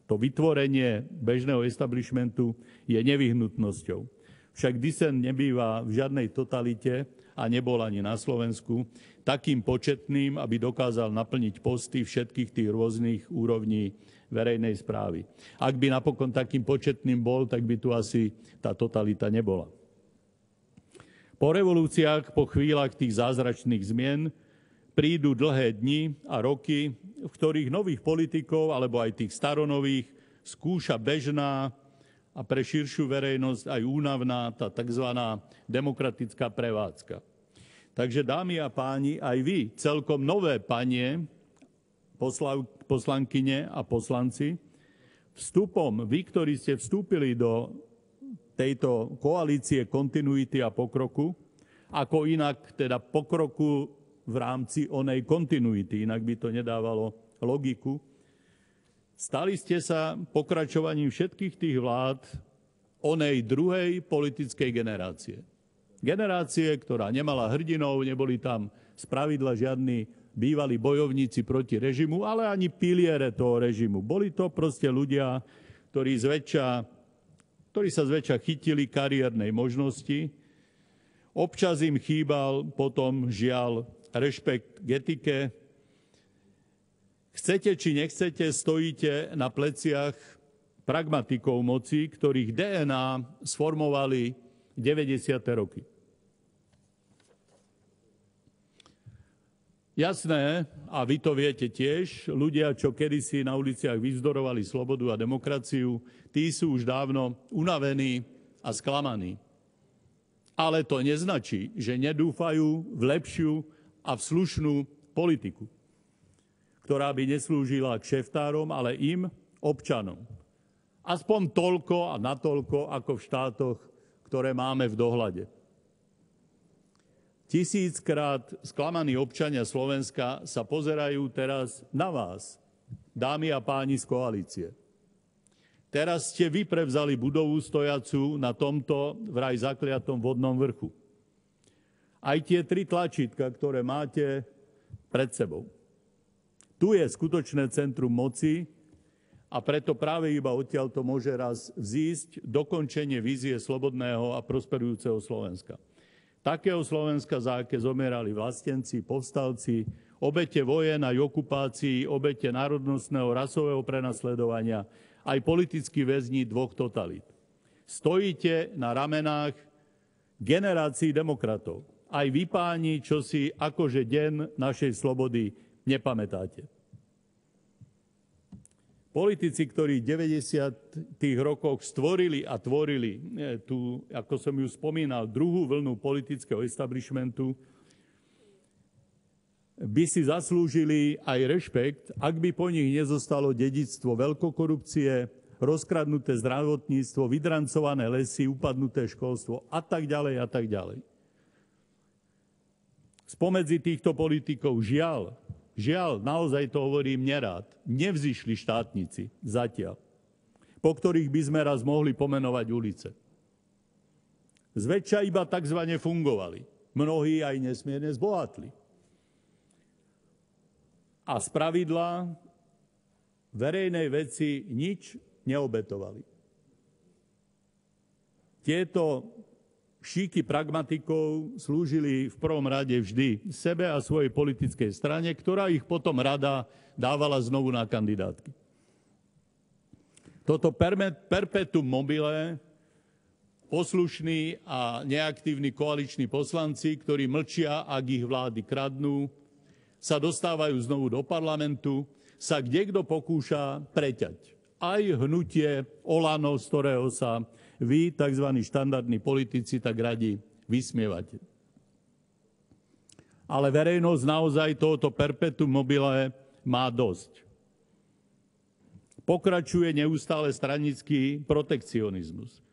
to vytvorenie bežného establishmentu je nevyhnutnosťou. Však disent nebýva v žiadnej totalite a nebol ani na Slovensku takým početným, aby dokázal naplniť posty všetkých tých rôznych úrovní verejnej správy. Ak by napokon takým početným bol, tak by tu asi tá totalita nebola. Po revolúciách, po chvíľach tých zázračných zmien prídu dlhé dni a roky, v ktorých nových politikov, alebo aj tých staronových, skúša bežná a pre širšiu verejnosť aj únavná tá tzv. Demokratická prevádzka. Takže, dámy a páni, aj vy, celkom nové panie, poslankyne a poslanci, vstupom, vy, ktorí ste vstúpili do tejto koalície kontinuity a pokroku, ako inak teda pokroku v rámci onej kontinuity, inak by to nedávalo logiku, stali ste sa pokračovaním všetkých tých vlád onej druhej politickej generácie. Generácie, ktorá nemala hrdinov, neboli tam spravidla žiadni bývalí bojovníci proti režimu, ale ani piliere toho režimu. Boli to proste ľudia, ktorí sa zväčša chytili kariérnej možnosti. Občas im chýbal potom, žiaľ, rešpekt k etike. Chcete či nechcete, stojíte na pleciach pragmatikov moci, ktorých DNA sformovali 90. roky. Jasné, a vy to viete tiež, ľudia, čo kedysi na uliciach vyzdorovali slobodu a demokraciu, tí sú už dávno unavení a sklamaní. Ale to neznačí, že nedúfajú v lepšiu a v slušnú politiku, ktorá by neslúžila k šeftárom, ale im, občanom. Aspoň toľko a natoľko, ako v štátoch, ktoré máme v dohľade. Tisíckrát sklamaní občania Slovenska sa pozerajú teraz na vás, dámy a páni z koalície. Teraz ste vy prevzali budovu stojacu na tomto vraj zakliatom vodnom vrchu. Aj tie 3 tlačítka, ktoré máte pred sebou. Tu je skutočné centrum moci a preto práve iba odtiaľ to môže raz vzísť dokončenie vízie slobodného a prosperujúceho Slovenska. Takého Slovenska, za aké zomierali vlastenci, povstalci, obete vojen aj okupácií, obete národnostného rasového prenasledovania, aj politickí väzni 2 totalít. Stojíte na ramenách generácií demokratov. Aj vy, páni, čo si akože deň našej slobody nepamätáte. Politici, ktorí v 90. rokoch stvorili a tvorili tú, ako som ju spomínal, druhú vlnu politického establishmentu, by si zaslúžili aj rešpekt, ak by po nich nezostalo dedičstvo veľkokorupcie, rozkradnuté zdravotníctvo, vydrancované lesy, upadnuté školstvo a tak ďalej a tak ďalej. Spomedzi týchto politikov žiaľ, naozaj to hovorím nerád, nevzýšli štátnici zatiaľ, po ktorých by sme raz mohli pomenovať ulice. Zväčša iba takzvané fungovali. Mnohí aj nesmierne zbohatli. A spravidla verejnej veci nič neobetovali. Tieto šíky pragmatikov slúžili v prvom rade vždy sebe a svojej politickej strane, ktorá ich potom rada dávala znovu na kandidátky. Toto perpetuum mobile, poslušní a neaktívni koaliční poslanci, ktorí mlčia, ak ich vlády kradnú, sa dostávajú znovu do parlamentu, sa kdekto pokúša preťať. Aj hnutie Olano, z ktorého sa vy, tzv. Štandardní politici, tak radi vysmievate. Ale verejnosť naozaj tohoto perpetuum mobile má dosť. Pokračuje neustále stranický protekcionizmus.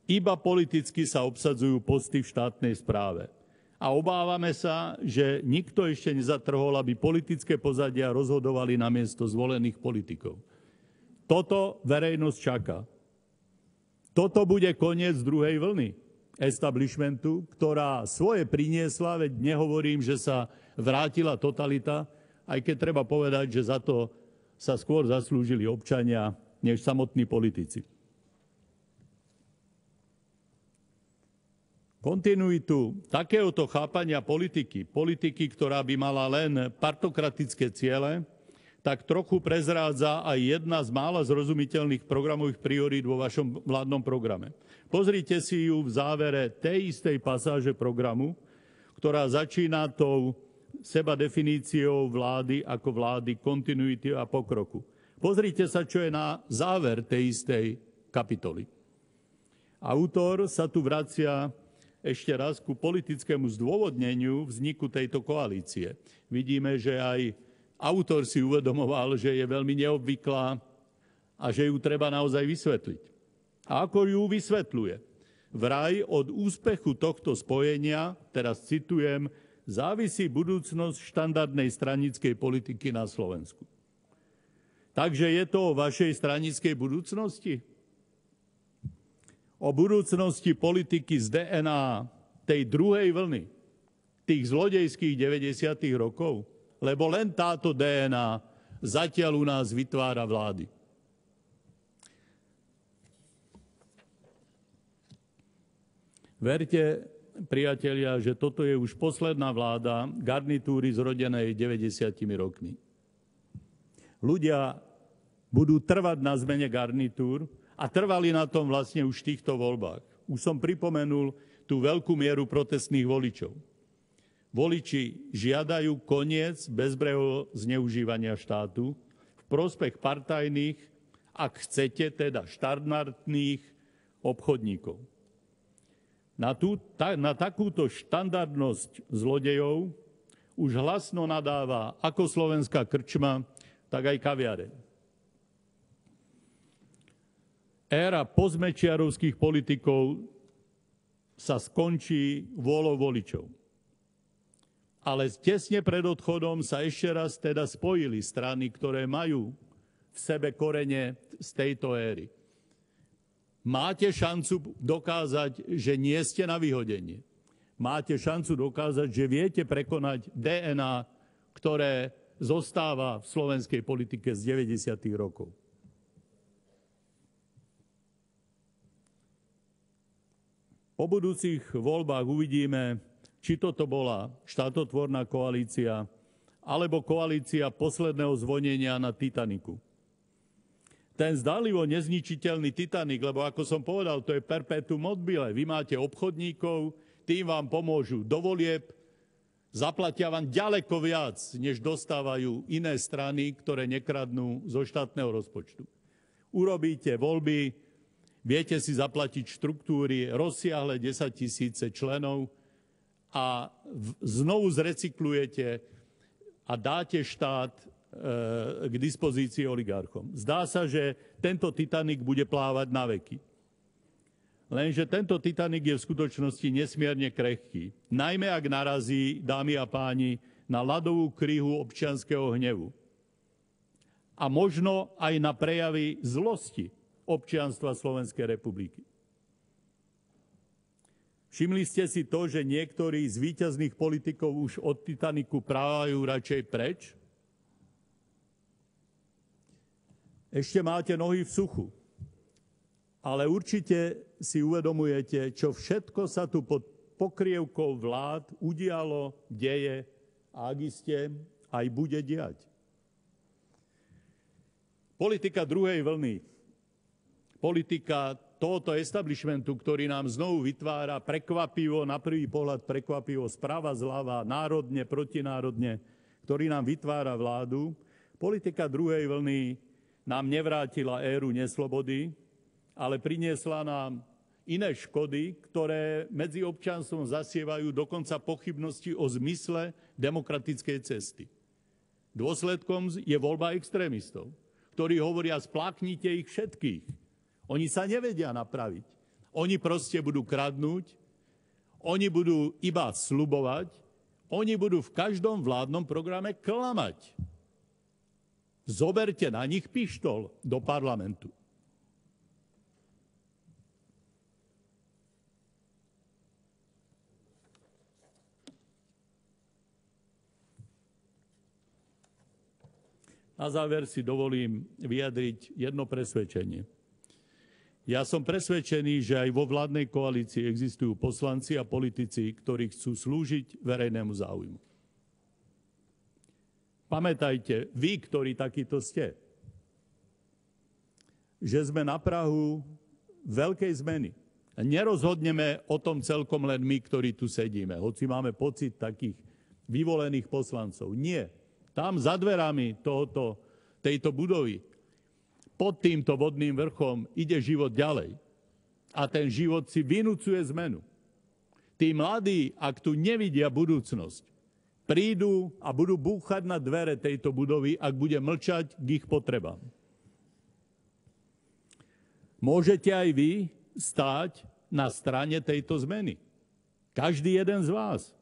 Iba politicky sa obsadzujú posty v štátnej správe. A obávame sa, že nikto ešte nezatrhol, aby politické pozadia rozhodovali namiesto zvolených politikov. Toto verejnosť čaká. Toto bude koniec druhej vlny establishmentu, ktorá svoje priniesla, veď nehovorím, že sa vrátila totalita, aj keď treba povedať, že za to sa skôr zaslúžili občania, než samotní politici. Kontinuitu takéhoto chápania politiky, ktorá by mala len partokratické ciele, tak trochu prezrádza aj jedna z mála zrozumiteľných programových priorít vo vašom vládnom programe. Pozrite si ju v závere tej istej pasáže programu, ktorá začína tou sebadefiníciou vlády ako vlády kontinuity a pokroku. Pozrite sa, čo je na záver tej istej kapitoly. Autor sa tu vracia ešte raz ku politickému zdôvodneniu vzniku tejto koalície. Vidíme, že aj autor si uvedomoval, že je veľmi neobvyklá a že ju treba naozaj vysvetliť. A ako ju vysvetľuje? Vraj od úspechu tohto spojenia, teraz citujem, závisí budúcnosť štandardnej stranickej politiky na Slovensku. Takže je to o vašej stranickej budúcnosti? O budúcnosti politiky z DNA tej druhej vlny, tých zlodejských 90. rokov? Lebo len táto DNA zatiaľ u nás vytvára vlády. Verte, priatelia, že toto je už posledná vláda garnitúry zrodenej 90 rokmi. Ľudia budú trvať na zmene garnitúr a trvali na tom vlastne už v týchto voľbách. Už som pripomenul tú veľkú mieru protestných voličov. Voliči žiadajú koniec bezbrehého zneužívania štátu v prospech partajných, ak chcete, teda štandardných obchodníkov. Na takúto štandardnosť zlodejov už hlasno nadáva ako slovenská krčma, tak aj kaviareň. Éra postmečiarovských politikov sa skončí vôľou voličov. Ale tesne pred odchodom sa ešte raz teda spojili strany, ktoré majú v sebe korene z tejto éry. Máte šancu dokázať, že nie ste na vyhodenie. Máte šancu dokázať, že viete prekonať DNA, ktoré zostáva v slovenskej politike z 90. rokov. Po budúcich voľbách uvidíme, či toto bola štátotvorná koalícia, alebo koalícia posledného zvonenia na Titaniku. Ten zdálivo nezničiteľný Titanic, lebo ako som povedal, to je perpetuum mobile. Vy máte obchodníkov, tým vám pomôžu do volieb, zaplatia vám ďaleko viac, než dostávajú iné strany, ktoré nekradnú zo štátneho rozpočtu. Urobíte voľby, viete si zaplatiť štruktúry rozsiahle 10 000 členov a znovu zrecyklujete a dáte štát k dispozícii oligarchom. Zdá sa, že tento Titanic bude plávať na veky. Lenže tento Titanic je v skutočnosti nesmierne krehký. Najmä ak narazí, dámy a páni, na ľadovú kryhu občianskeho hnevu. A možno aj na prejavy zlosti občianstva Slovenskej republiky. Všimli ste si to, že niektorí z víťazných politikov už od Titaniku právajú radšej preč? Ešte máte nohy v suchu. Ale určite si uvedomujete, čo všetko sa tu pod pokrievkou vlád udialo, deje a ak iste aj bude diať. Politika druhej vlny, politika tohoto establishmentu, ktorý nám znovu vytvára prekvapivo, na prvý pohľad prekvapivo, sprava zľava, národne, protinárodne, ktorý nám vytvára vládu, politika druhej vlny nám nevrátila éru neslobody, ale priniesla nám iné škody, ktoré medzi občanstvom zasievajú dokonca pochybnosti o zmysle demokratickej cesty. Dôsledkom je voľba extrémistov, ktorí hovoria, spláknite ich všetkých. Oni sa nevedia napraviť. Oni proste budú kradnúť, oni budú iba sľubovať, oni budú v každom vládnom programe klamať. Zoberte na nich pištol do parlamentu. Na záver si dovolím vyjadriť jedno presvedčenie. Ja som presvedčený, že aj vo vládnej koalícii existujú poslanci a politici, ktorí chcú slúžiť verejnému záujmu. Pamätajte, vy, ktorí takíto ste, že sme na prahu veľkej zmeny. Nerozhodneme o tom celkom len my, ktorí tu sedíme, hoci máme pocit takých vyvolených poslancov. Nie. Tam za dverami tejto budovy, pod týmto vodným vrchom, ide život ďalej. A ten život si vynúcuje zmenu. Tí mladí, ak tu nevidia budúcnosť, prídu a budú búchať na dvere tejto budovy, ak bude mlčať k ich potrebám. Môžete aj vy stáť na strane tejto zmeny. Každý jeden z vás.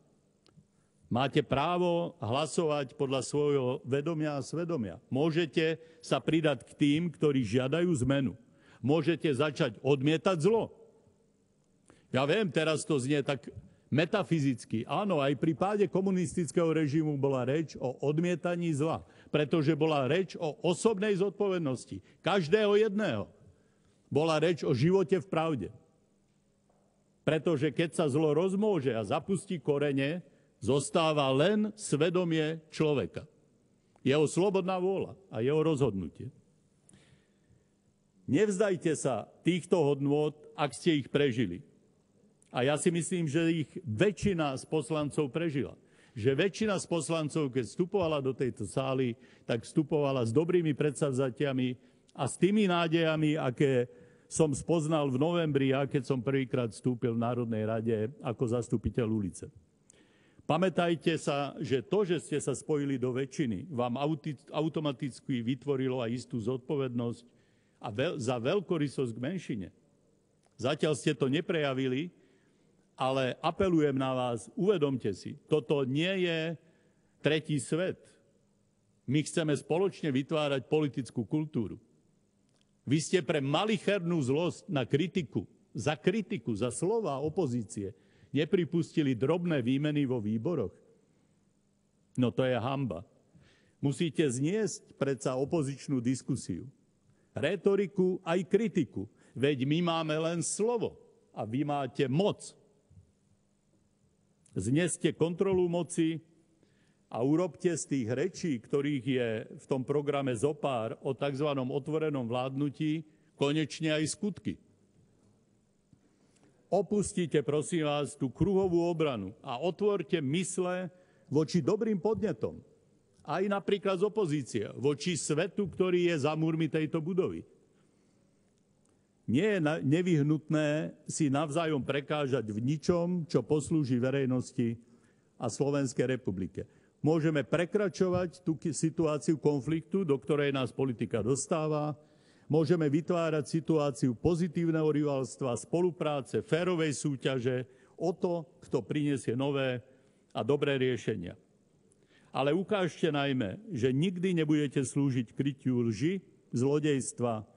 Máte právo hlasovať podľa svojho vedomia a svedomia. Môžete sa pridať k tým, ktorí žiadajú zmenu. Môžete začať odmietať zlo. Ja viem, teraz to znie tak metafyzicky. Áno, aj pri páde komunistického režimu bola reč o odmietaní zla, pretože bola reč o osobnej zodpovednosti. Každého jedného. Bola reč o živote v pravde. Pretože keď sa zlo rozmôže a zapustí korene, zostáva len svedomie človeka. Jeho slobodná vôľa a jeho rozhodnutie. Nevzdajte sa týchto hodnôt, ak ste ich prežili. A ja si myslím, že ich väčšina z poslancov prežila. Že väčšina z poslancov, keď vstupovala do tejto sály, tak vstupovala s dobrými predsavzatiami a s tými nádejami, aké som spoznal v novembri, ja keď som prvýkrát vstúpil v Národnej rade ako zastupiteľ ulice. Pamätajte sa, že to, že ste sa spojili do väčšiny, vám automaticky vytvorilo aj istú zodpovednosť a za veľkorysosť k menšine. Zatiaľ ste to neprejavili, ale apelujem na vás, uvedomte si, toto nie je tretí svet. My chceme spoločne vytvárať politickú kultúru. Vy ste pre malichernú zlosť na kritiku, za slova opozície, nepripustili drobné výmeny vo výboroch? No to je hanba. Musíte zniesť predsa opozičnú diskusiu. Rétoriku aj kritiku. Veď my máme len slovo a vy máte moc. Zneste kontrolu moci a urobte z tých rečí, ktorých je v tom programe zopár o tzv. Otvorenom vládnutí, konečne aj skutky. Opustite, prosím vás, tú kruhovú obranu a otvorte mysle voči dobrým podnetom. Aj napríklad z opozície, voči svetu, ktorý je za múrmi tejto budovy. Nie je nevyhnutné si navzájom prekážať v ničom, čo poslúži verejnosti a Slovenskej republike. Môžeme prekračovať tú situáciu konfliktu, do ktorej nás politika dostáva. Môžeme vytvárať situáciu pozitívneho rivalstva, spolupráce, férovej súťaže o to, kto prinesie nové a dobré riešenia. Ale ukážte najmä, že nikdy nebudete slúžiť krytiu lži, zlodejstva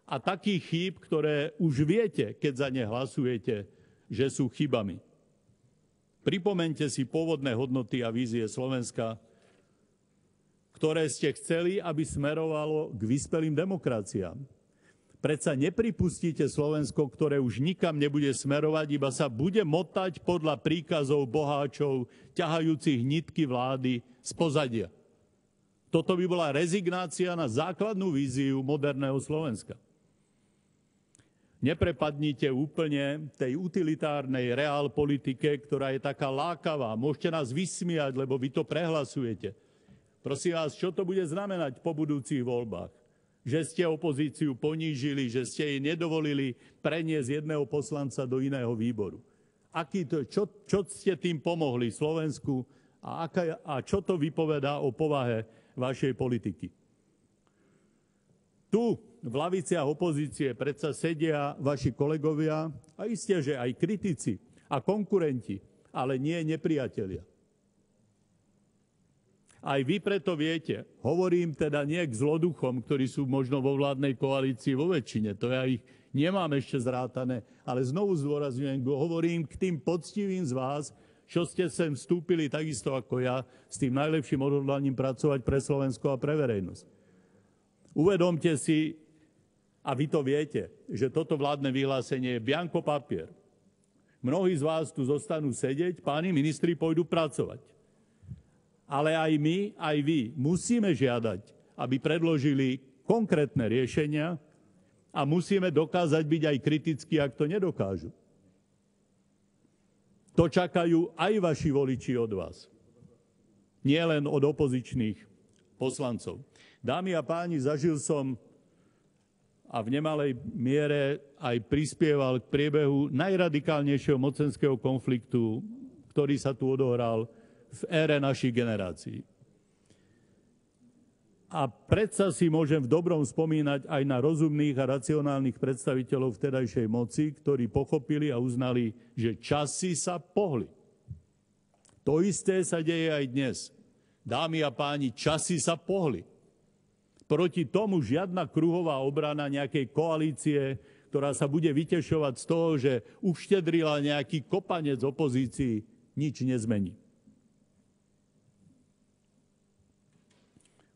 a takých chýb, ktoré už viete, keď za ne hlasujete, že sú chybami. Pripomeňte si pôvodné hodnoty a vízie Slovenska, ktoré ste chceli, aby smerovalo k vyspelým demokraciám. Predsa nepripustíte Slovensko, ktoré už nikam nebude smerovať, iba sa bude motať podľa príkazov boháčov, ťahajúcich nitky vlády z pozadia. Toto by bola rezignácia na základnú víziu moderného Slovenska. Neprepadnite úplne tej utilitárnej reálpolitike, ktorá je taká lákavá. Môžete nás vysmiať, lebo vy to prehlasujete. Prosím vás, čo to bude znamenať po budúcich voľbách? Že ste opozíciu ponížili, že ste jej nedovolili preniesť jedného poslanca do iného výboru. Čo ste tým pomohli Slovensku a čo to vypovedá o povahe vašej politiky? Tu v laviciach opozície predsa sedia vaši kolegovia a isté, že aj kritici a konkurenti, ale nie nepriatelia. Aj vy preto viete, hovorím teda nie k zloduchom, ktorí sú možno vo vládnej koalícii vo väčšine, to ja ich nemám ešte zrátané, ale znovu zdôrazňujem, hovorím k tým poctivým z vás, čo ste sem vstúpili takisto ako ja s tým najlepším odhodlaním pracovať pre Slovensko a pre verejnosť. Uvedomte si, a vy to viete, že toto vládne vyhlásenie je bianko papier. Mnohí z vás tu zostanú sedieť, páni ministri pôjdu pracovať. Ale aj my, aj vy musíme žiadať, aby predložili konkrétne riešenia a musíme dokázať byť aj kritickí, ak to nedokážu. To čakajú aj vaši voliči od vás. Nie len od opozičných poslancov. Dámy a páni, zažil som a v nemalej miere aj prispieval k priebehu najradikálnejšieho mocenského konfliktu, ktorý sa tu odohral v ére našich generácií. A predsa si môžem v dobrom spomínať aj na rozumných a racionálnych predstaviteľov vtedajšej moci, ktorí pochopili a uznali, že časy sa pohli. To isté sa deje aj dnes. Dámy a páni, časy sa pohli. Proti tomu žiadna kruhová obrana nejakej koalície, ktorá sa bude vytešovať z toho, že uštedrila nejaký kopanec opozícii, nič nezmení.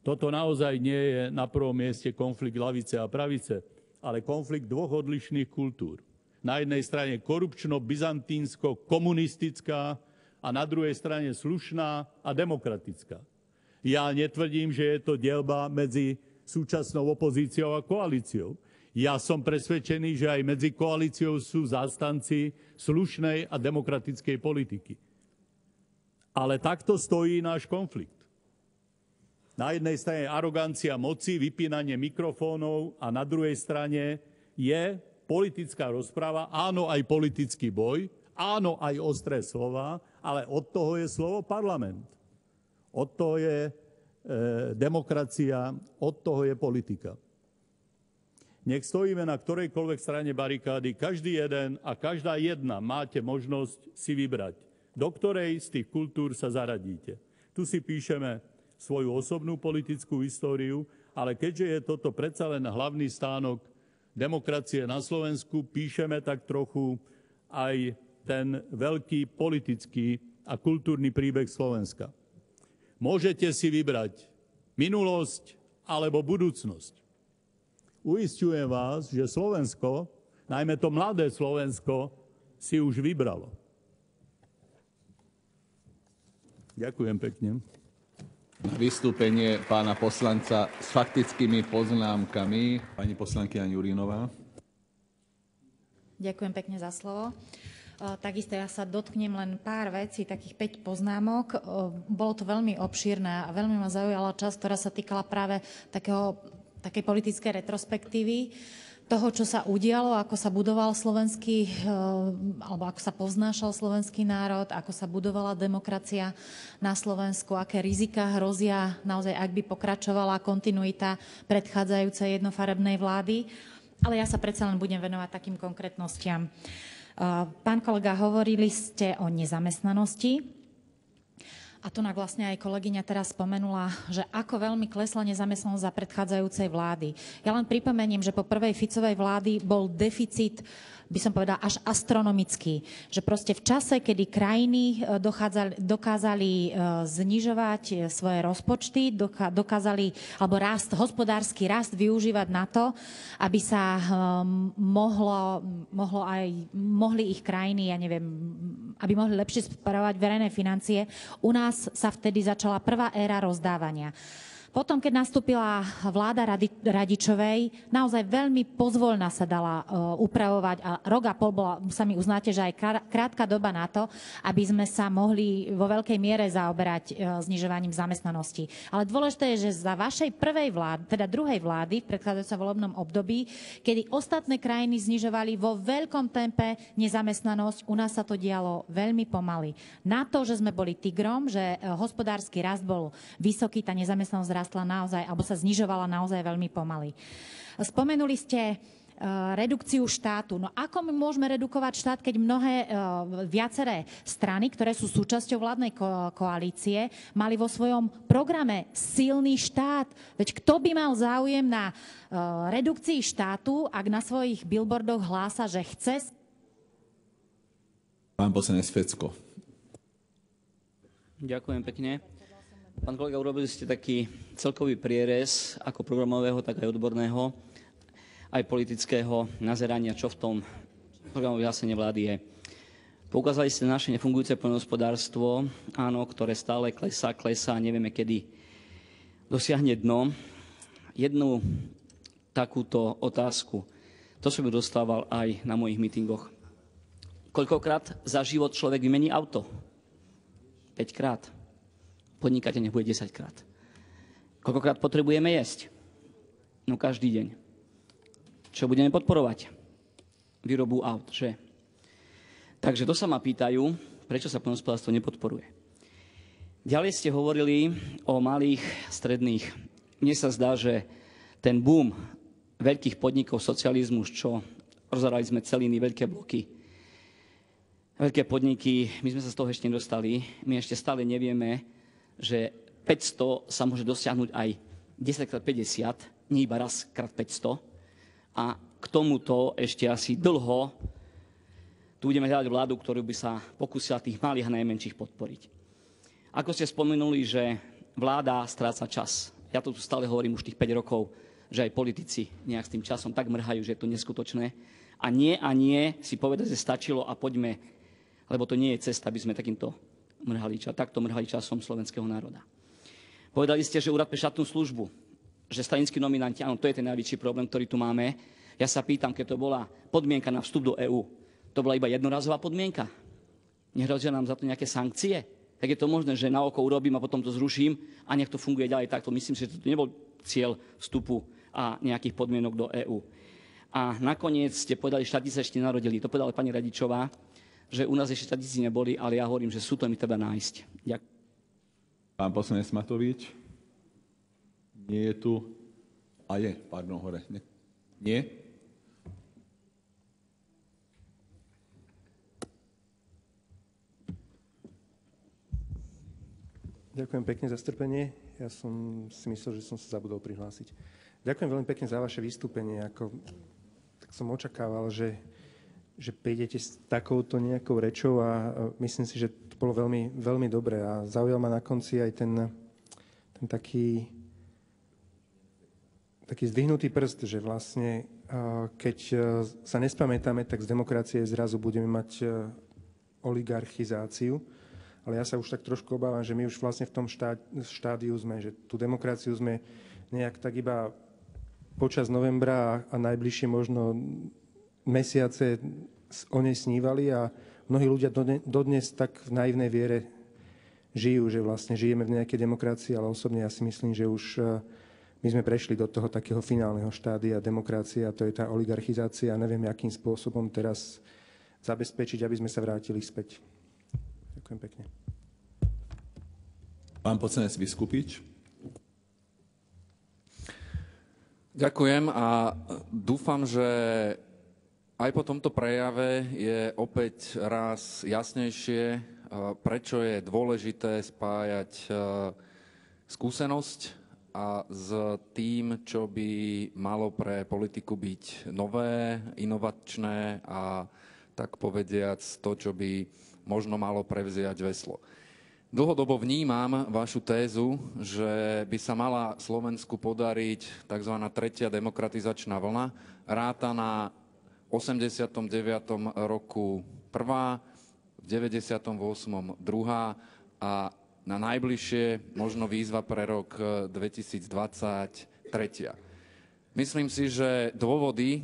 Toto naozaj nie je na prvom mieste konflikt ľavice a pravice, ale konflikt dvoch odlišných kultúr. Na jednej strane korupčno-byzantínsko-komunistická a na druhej strane slušná a demokratická. Ja netvrdím, že je to dielba medzi súčasnou opozíciou a koalíciou. Ja som presvedčený, že aj medzi koalíciou sú zástanci slušnej a demokratickej politiky. Ale takto stojí náš konflikt. Na jednej strane arogancia moci, vypínanie mikrofónov a na druhej strane je politická rozprava, áno aj politický boj, áno aj ostré slova, ale od toho je slovo parlament. Od toho je demokracia, od toho je politika. Nech stojíme na ktorejkoľvek strane barikády, každý jeden a každá jedna máte možnosť si vybrať, do ktorej z tých kultúr sa zaradíte. Tu si píšeme svoju osobnú politickú históriu, ale keďže je toto predsa len hlavný stánok demokracie na Slovensku, píšeme tak trochu aj ten veľký politický a kultúrny príbeh Slovenska. Môžete si vybrať minulosť alebo budúcnosť. Uisťujem vás, že Slovensko, najmä to mladé Slovensko, si už vybralo. Ďakujem pekne. Vystúpenie pána poslanca s faktickými poznámkami. Pani poslankyňa Ďurinová. Ďakujem pekne za slovo. Takisto ja sa dotknem len pár vecí, takých 5 poznámok. Bolo to veľmi obšírne a veľmi ma zaujala časť, ktorá sa týkala práve takej politickej retrospektívy toho, čo sa udialo, ako sa budoval alebo ako sa povznášal slovenský národ, ako sa budovala demokracia na Slovensku, aké rizika hrozia naozaj, ak by pokračovala kontinuita predchádzajúcej jednofarebnej vlády. Ale ja sa predsa len budem venovať takým konkrétnostiam. Pán kolega, hovorili ste o nezamestnanosti a tu vlastne aj kolegyňa teraz spomenula, že ako veľmi klesla nezamestnanosť za predchádzajúcej vlády. Ja len pripomeniem, že po prvej Ficovej vlády bol deficit, by som povedala, až astronomický. Že proste v čase, kedy krajiny dokázali znižovať svoje rozpočty, dokázali, alebo hospodársky rast využívať na to, aby sa mohli ich krajiny, ja neviem, aby mohli lepšie spravovať verejné financie. U nás sa vtedy začala prvá éra rozdávania. Potom, keď nastúpila vláda Radičovej, naozaj veľmi pozvoľna sa dala upravovať a rok a pol bola, sami uznáte, že aj krátka doba na to, aby sme sa mohli vo veľkej miere zaoberať znižovaním zamestnanosti. Ale dôležité je, že za vašej prvej vlády, teda druhej vlády v predchádzajúcom volebnom období, kedy ostatné krajiny znižovali vo veľkom tempe nezamestnanosť, u nás sa to dialo veľmi pomaly. Na to, že sme boli tigrom, že hospodársky rast bol vysoký, tá nezamestnanosť rastla naozaj, alebo sa znižovala naozaj veľmi pomaly. Spomenuli ste redukciu štátu. No ako my môžeme redukovať štát, keď viaceré strany, ktoré sú súčasťou vládnej koalície, mali vo svojom programe silný štát? Veď kto by mal záujem na redukcii štátu, ak na svojich billboardoch hlása, že chce... Pán poslanec Fecko. Ďakujem pekne. Pán kolega, urobili ste taký celkový prierez ako programového, tak aj odborného, aj politického nazerania, čo v tom programovom vyhlásení vlády je. Poukázali ste naše nefungujúce poľnohospodárstvo, áno, ktoré stále klesá, nevieme kedy dosiahne dno. Jednu takúto otázku, to som ju dostával aj na mojich mítingoch. Koľkokrát za život človek vymení auto? 5 krát. Podnikateľ nech bude 10 krát. Koľkokrát potrebujeme jesť? No každý deň. Čo budeme podporovať? Výrobu aut, že? Takže to sa ma pýtajú, prečo sa poľnohospodárstvo nepodporuje. Ďalej ste hovorili o malých, stredných. Mne sa zdá, že ten boom veľkých podnikov socializmus, čo rozhrali sme celiny, veľké bloky, veľké podniky, my sme sa z toho ešte nedostali. My ešte stále nevieme, že 500 sa môže dosiahnuť aj 10x50, nie iba raz krát 500. A k tomuto ešte asi dlho tu budeme hľadať vládu, ktorú by sa pokúsila tých malých a najmenších podporiť. Ako ste spomenuli, že vláda stráca čas. Ja to tu stále hovorím už tých 5 rokov, že aj politici nejak s tým časom tak mrhajú, že je to neskutočné. A nie si povedať, že stačilo a poďme, lebo to nie je cesta, aby sme takto mrhali časom slovenského národa. Povedali ste, že úrad pre štátnu službu, že stranickí nominanti, áno, to je ten najväčší problém, ktorý tu máme. Ja sa pýtam, keď to bola podmienka na vstup do EÚ, to bola iba jednorazová podmienka? Nehrozia nám za to nejaké sankcie? Tak je to možné, že na oko urobím a potom to zruším a nech to funguje ďalej takto. Myslím si, že to nebol cieľ vstupu a nejakých podmienok do EÚ. A nakoniec ste povedali, že štáty sa ešte narodili. To povedala pani Radičová, že u nás ešte štáty neboli, ale ja hovorím, že sú to mi treba nájsť. Ďakujem. Pán poslanec Matovič. Nie je tu. A je, pardon, hore. Nie? Ďakujem pekne za strpenie. Ja som si myslel, že som sa zabudol prihlásiť. Ďakujem veľmi pekne za vaše vystúpenie. Tak som očakával, že prídete s takouto nejakou rečou a myslím si, že to bolo veľmi, veľmi dobré. A zaujal ma na konci aj ten taký zdvihnutý prst, že vlastne keď sa nespamätáme, tak z demokracie zrazu budeme mať oligarchizáciu. Ale ja sa už tak trošku obávam, že my už vlastne v tom štádiu sme, že tú demokraciu sme nejak tak iba počas novembra a najbližšie možno mesiace o nej snívali a mnohí ľudia dodnes tak v naivnej viere žijú, že vlastne žijeme v nejakej demokracii, ale osobne ja si myslím, že už my sme prešli do toho takého finálneho štádia demokracie a to je tá oligarchizácia a neviem, akým spôsobom teraz zabezpečiť, aby sme sa vrátili späť. Ďakujem pekne. Pán poslanec Viskupič. Ďakujem a dúfam, že aj po tomto prejave je opäť raz jasnejšie, prečo je dôležité spájať skúsenosť a s tým, čo by malo pre politiku byť nové, inovačné a tak povediac to, čo by možno malo prevziať veslo. Dlhodobo vnímam vašu tézu, že by sa mala Slovensku podariť tzv. Tretia demokratizačná vlna, rátaná v 89. roku prvá, v 98. druhá a na najbližšie možno výzva pre rok 2020 tretia. Myslím si, že dôvody,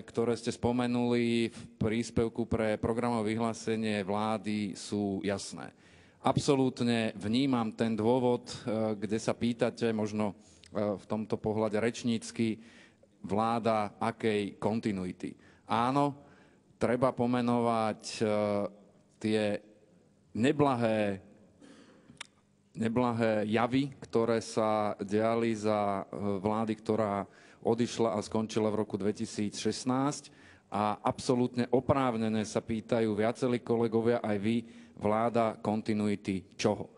ktoré ste spomenuli v príspevku pre programové vyhlásenie vlády, sú jasné. Absolútne vnímam ten dôvod, kde sa pýtate, možno v tomto pohľade rečnícky, vláda akej kontinuity. Áno, treba pomenovať tie neblahé javy, ktoré sa diali za vlády, ktorá odišla a skončila v roku 2016 a absolútne oprávnené sa pýtajú viacerí kolegovia, aj vy, vláda kontinuity čoho.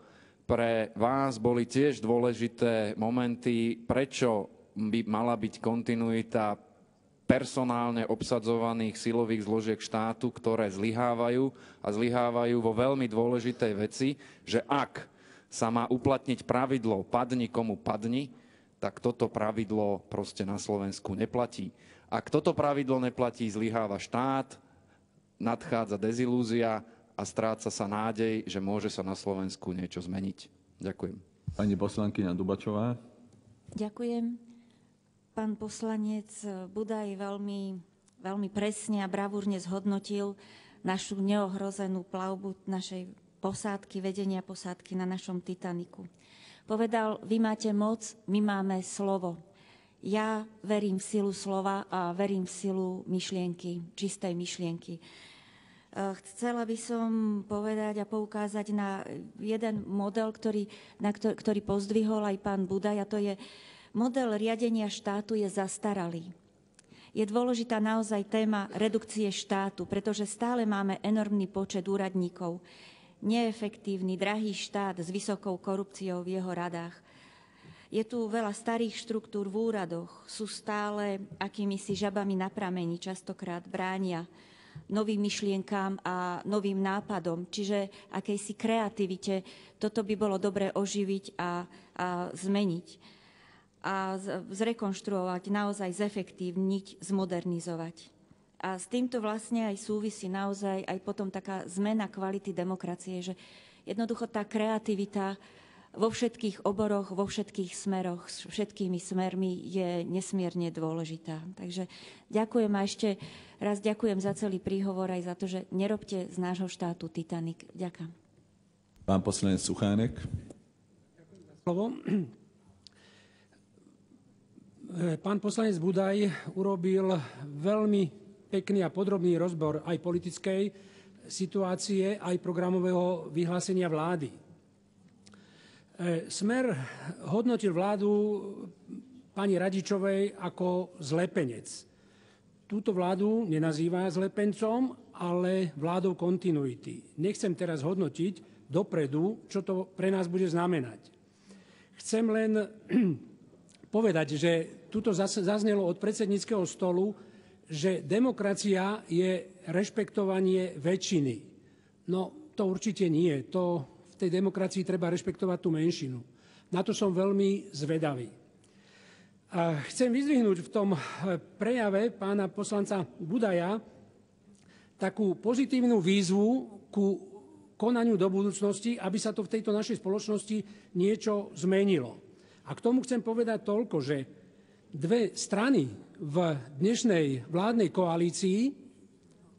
Pre vás boli tiež dôležité momenty, prečo by mala byť kontinuita personálne obsadzovaných silových zložiek štátu, ktoré zlyhávajú a zlyhávajú vo veľmi dôležitej veci, že ak sa má uplatniť pravidlo padni komu padni, tak toto pravidlo proste na Slovensku neplatí. Ak toto pravidlo neplatí, zlyháva štát, nadchádza dezilúzia a stráca sa nádej, že môže sa na Slovensku niečo zmeniť. Ďakujem. Pani poslankyňa Dubačová. Ďakujem. Pán poslanec Budaj veľmi presne a bravúrne zhodnotil našu neohrozenú plavbu našej posádky, vedenia posádky na našom Titaniku. Povedal, vy máte moc, my máme slovo. Ja verím v silu slova a verím v silu myšlienky, čistej myšlienky. Chcela by som povedať a poukázať na jeden model, ktorý pozdvihol aj pán Budaj, a to je model riadenia štátu je zastaralý. Je dôležitá naozaj téma redukcie štátu, pretože stále máme enormný počet úradníkov, neefektívny, drahý štát s vysokou korupciou v jeho radách. Je tu veľa starých štruktúr v úradoch, sú stále akýmisi žabami na prameni, častokrát bránia novým myšlienkám a novým nápadom, čiže akejsi kreativite. Toto by bolo dobre oživiť a zmeniť a zrekonštruovať, naozaj zefektívniť, zmodernizovať. A s týmto vlastne aj súvisí naozaj aj potom taká zmena kvality demokracie, že jednoducho tá kreativita vo všetkých oboroch, vo všetkých smeroch, s všetkými smermi je nesmierne dôležitá. Takže ďakujem a ešte raz ďakujem za celý príhovor aj za to, že nerobte z nášho štátu Titanic. Ďakujem. Pán poslanec Suchánek. Ďakujem za slovo. Pán poslanec Budaj urobil veľmi pekný a podrobný rozbor aj politickej situácie, aj programového vyhlásenia vlády. Smer hodnotil vládu pani Radičovej ako zlepenec. Túto vládu nenazýva zlepencom, ale vládou kontinuity. Nechcem teraz hodnotiť dopredu, čo to pre nás bude znamenať. Chcem len povedať, že tuto zaznelo od predsedníckeho stolu, že demokracia je rešpektovanie väčšiny. No, to určite nie. V tej demokracii treba rešpektovať tú menšinu. Na to som veľmi zvedavý. A chcem vyzdvihnúť v tom prejave pána poslanca Budaja takú pozitívnu výzvu ku konaniu do budúcnosti, aby sa to v tejto našej spoločnosti niečo zmenilo. A k tomu chcem povedať toľko, že dve strany v dnešnej vládnej koalícii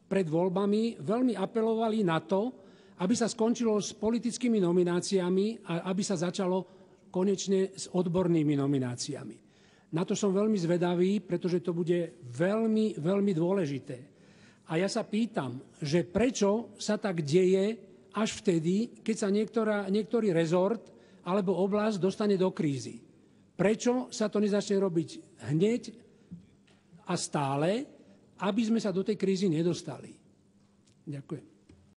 pred voľbami veľmi apelovali na to, aby sa skončilo s politickými nomináciami a aby sa začalo konečne s odbornými nomináciami. Na to som veľmi zvedavý, pretože to bude veľmi, veľmi dôležité. A ja sa pýtam, že prečo sa tak deje až vtedy, keď sa niektorý rezort alebo oblasť dostane do krízy. Prečo sa to nezačne robiť hneď a stále, aby sme sa do tej krízy nedostali? Ďakujem.